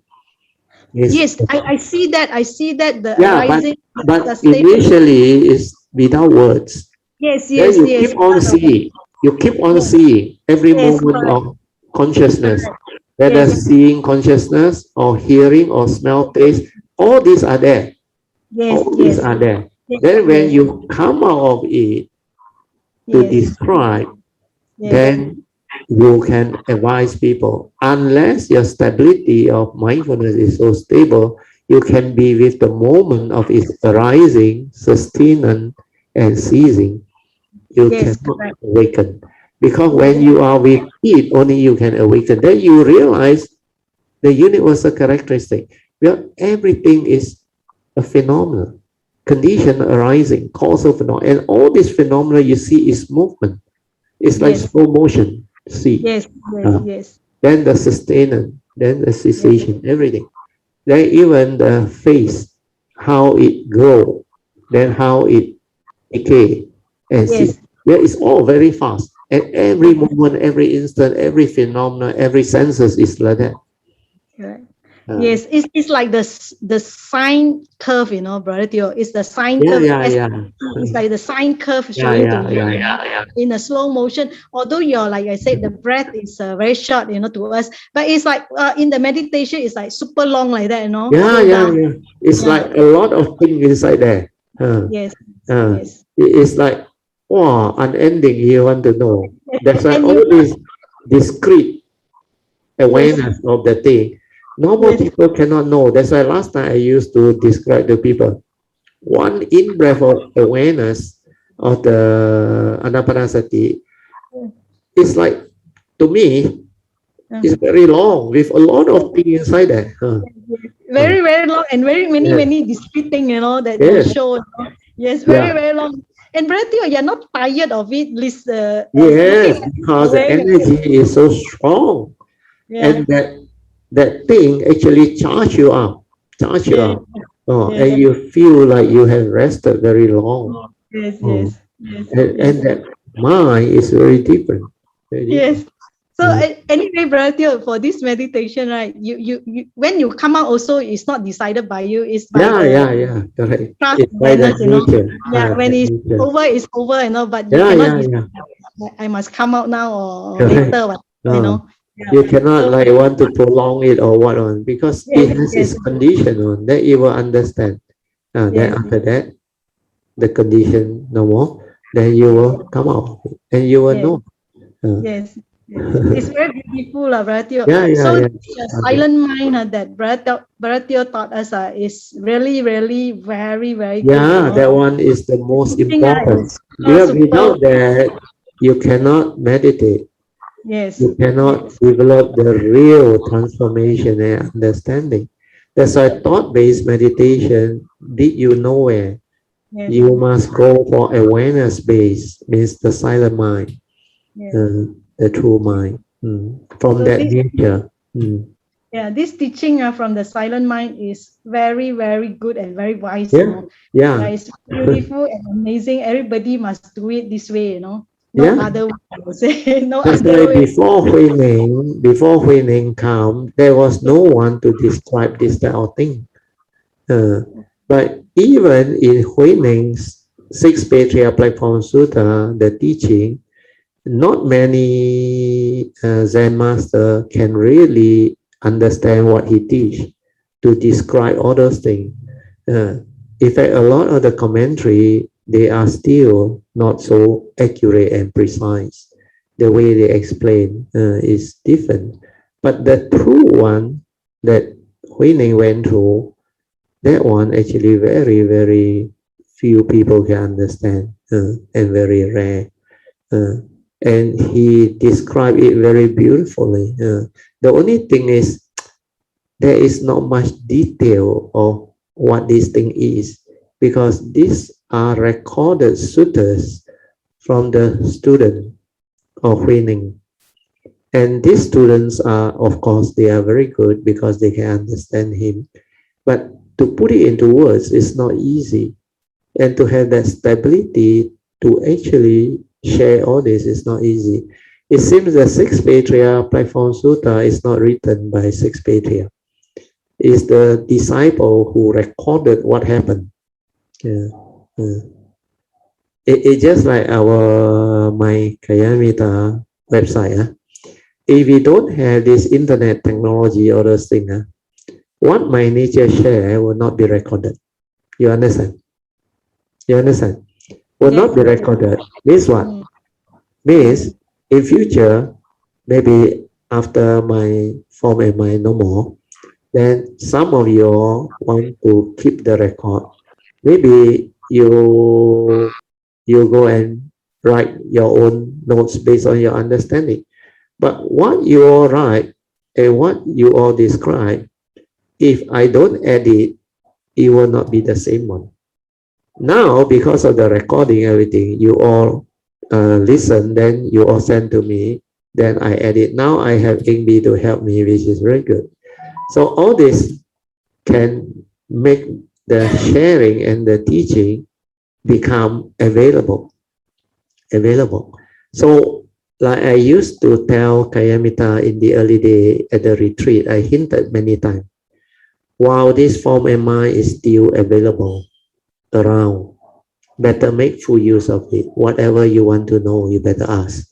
Yes, I see that. I see that the Yeah, arising, but the state. initially it's without words. Yes, Then yes, you yes. keep on seeing. You keep on Yes. seeing every Yes, moment correct. of consciousness. Whether Yes. seeing consciousness or hearing or smell, taste, all these are there. Yes, All these yes. are there. Yes, Then when yes, you come out of it to yes, describe, yes, then you can advise people. Unless your stability of mindfulness is so stable, you can be with the moment of its arising, sustaining, and ceasing. You yes, cannot correct. awaken. Because when you are with it, only you can awaken. Then you realize the universal characteristic. Well, everything is a phenomenon, condition arising, causal phenomenon. And all this phenomena you see is movement. It's like Yes, slow motion. See. yes, yes, Uh, yes, then the sustainer, then the yes, cessation, everything. Then even the phase, how it grow, then how it decay, and see. yes, Yeah, it's all very fast. At every moment, every instant, every phenomena, every senses is like that. correct. Uh, Yes, it's like the sine curve, you know, brother Theo. It's the sine yeah, curve. yeah, yeah. It's like the sine curve Yeah, showing yeah, to you, yeah. in a slow motion. Although you're, like I said, the breath is very short, you know, to us. But it's like in the meditation, it's like super long like that, you know. Yeah, Slow yeah, down. yeah. It's Yeah. like a lot of things inside there. Yes. Uh, Yes. it's like, wow, unending. You want to know. That's why And all you. this discrete Yes. awareness of the thing. Normal Yes. people cannot know. That's why last time I used to describe to people one in-breath of awareness of the anapanasati is like, to me, it's very long with a lot of things inside there. Very, very long and very many, Yes. many discrete things, you know, that you Yes. show. You know? Yes, very, Yeah. very long. And brother Theo, you're not tired of it, looking Yes, at because the awareness. energy is so strong. Yeah. And that thing actually charge you up. Yeah. Oh, Yes. and you feel like you have rested very long. Yes. Oh. Yes. Yes. And Yes. that mind is very different. Very different. Yes. So anyway, brother Theo, for this meditation, right? You when you come out also, it's not decided by you. It's by Yeah, correct. trust It's by that awareness, you know. nature. Yeah, when That it's nature. over, it's over, you know. But you Yeah, cannot yeah, decide. yeah. I must come out now or Correct. later, you Oh. know. Yeah. You cannot So like want to prolong it or what on, because yes, it has yes, its condition on that you will understand. Then yes, after that, the condition no more, then you will come out and you will yes, know. yes, yes. It's very beautiful, brother Theo. Yeah. So the Okay. silent mind that brother Theo taught us is really, really very, very good. Yeah, You know? that one is the most Teaching, important. is Because super. without that, you cannot meditate. Yes, You cannot yes, develop the real transformation and understanding. That's why thought-based meditation lead you nowhere. yes, You must go for awareness-based, means the silent mind, yes. the true mind, from So that this, nature. yeah, this teaching from the silent mind is very, very good and very wise. Yeah, You know, yeah, it's beautiful and amazing. Everybody must do it this way. You know, no yeah. other way. I would say no That's other why way. before Huining come, there was no one to describe this type of thing. But even in Huining's Six Patriarch Platform Sutra, the teaching, not many Zen master can really understand what he teach to describe all those things. In fact, a lot of the commentary, they are still not so accurate and precise. The way they explain is different. But the true one that Huining went through, that one actually very, very few people can understand and very rare. And he described it very beautifully. The only thing is there is not much detail of what this thing is, because these are recorded sutras from the student of Huining. And these students are, of course, they are very good because they can understand him. But to put it into words is not easy. And to have that stability to actually share all this is not easy. It seems the Sixth Patriarch Platform Sutta is not written by Sixth Patriarch. It's the disciple who recorded what happened. Yeah. It's just like my Kayamita website. If we don't have this internet technology or those things, what my nature share will not be recorded. You understand? You understand? Will not be recorded. Means what? Means in future, maybe after my form and my no more, then some of you want to keep the record. Maybe you go and write your own notes based on your understanding. But what you all write and what you all describe, if I don't edit, it will not be the same one. Now, because of the recording, everything, you all listen, then you all send to me, then I edit. Now I have Ingbi to help me, which is very good. So all this can make the sharing and the teaching become available. So like I used to tell Kayamita in the early day at the retreat, I hinted many times, while this form and mind is still available around, better make full use of it. Whatever you want to know, you better ask.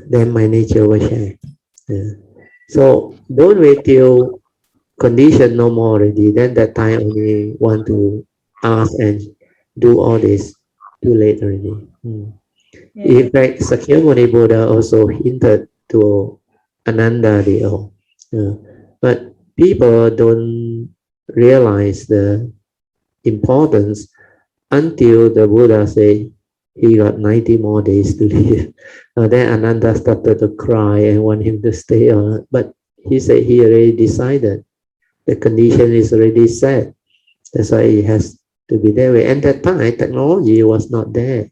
Then my nature will share. So don't wait till condition no more already. Then that time only want to ask and do all this. Too late already. In fact, Sakyamuni Buddha also hinted to Ananda Deo. But people don't realize the importance until the Buddha say he got 90 more days to live. Then Ananda started to cry and want him to stay on. But he said he already decided. The condition is already set. That's why it has to be that way. And that time, technology was not there.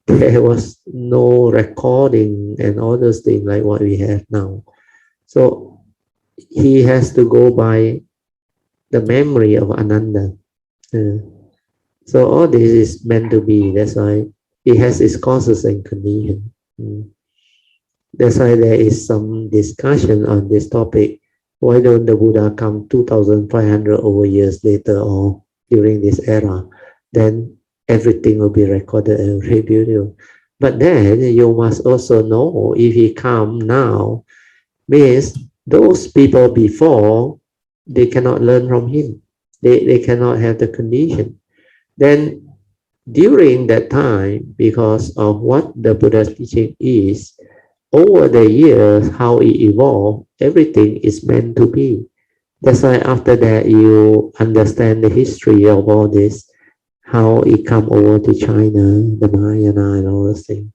There was no recording and all those things like what we have now. So he has to go by the memory of Ananda. So all this is meant to be. That's why it has its causes and condition. That's why there is some discussion on this topic. Why don't the Buddha come 2,500 over years later or during this era? Then everything will be recorded and very beautiful. But then you must also know, if he come now, means those people before, they cannot learn from him. They cannot have the condition. Then during that time, because of what the Buddha's teaching is, over the years, how it evolved, everything is meant to be. That's why after that, you understand the history of all this, how it come over to China, the Mahayana and all those things.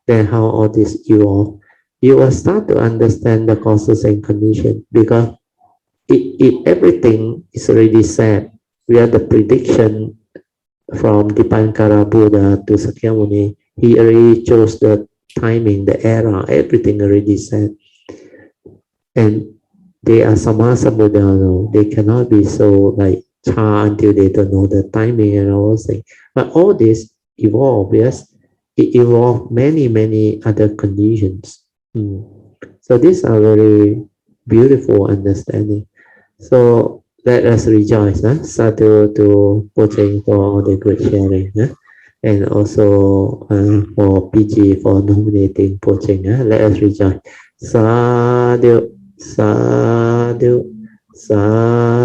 Then how all this evolved. You will start to understand the causes and conditions, because everything is already said. We have the prediction from Dipankara Buddha to Sakyamuni. He already chose the timing, the era, everything already said. And they are Samasa Buddha, they cannot be so like until they don't know the timing and all those things. But all this evolved, yes, it evolved many other conditions. So these are very beautiful understanding. So let us rejoice. Sadhu to Pocheng for all the good sharing. And also for PG for nominating Pocheng. Let us rejoice. Sadhu, sadhu, sadhu.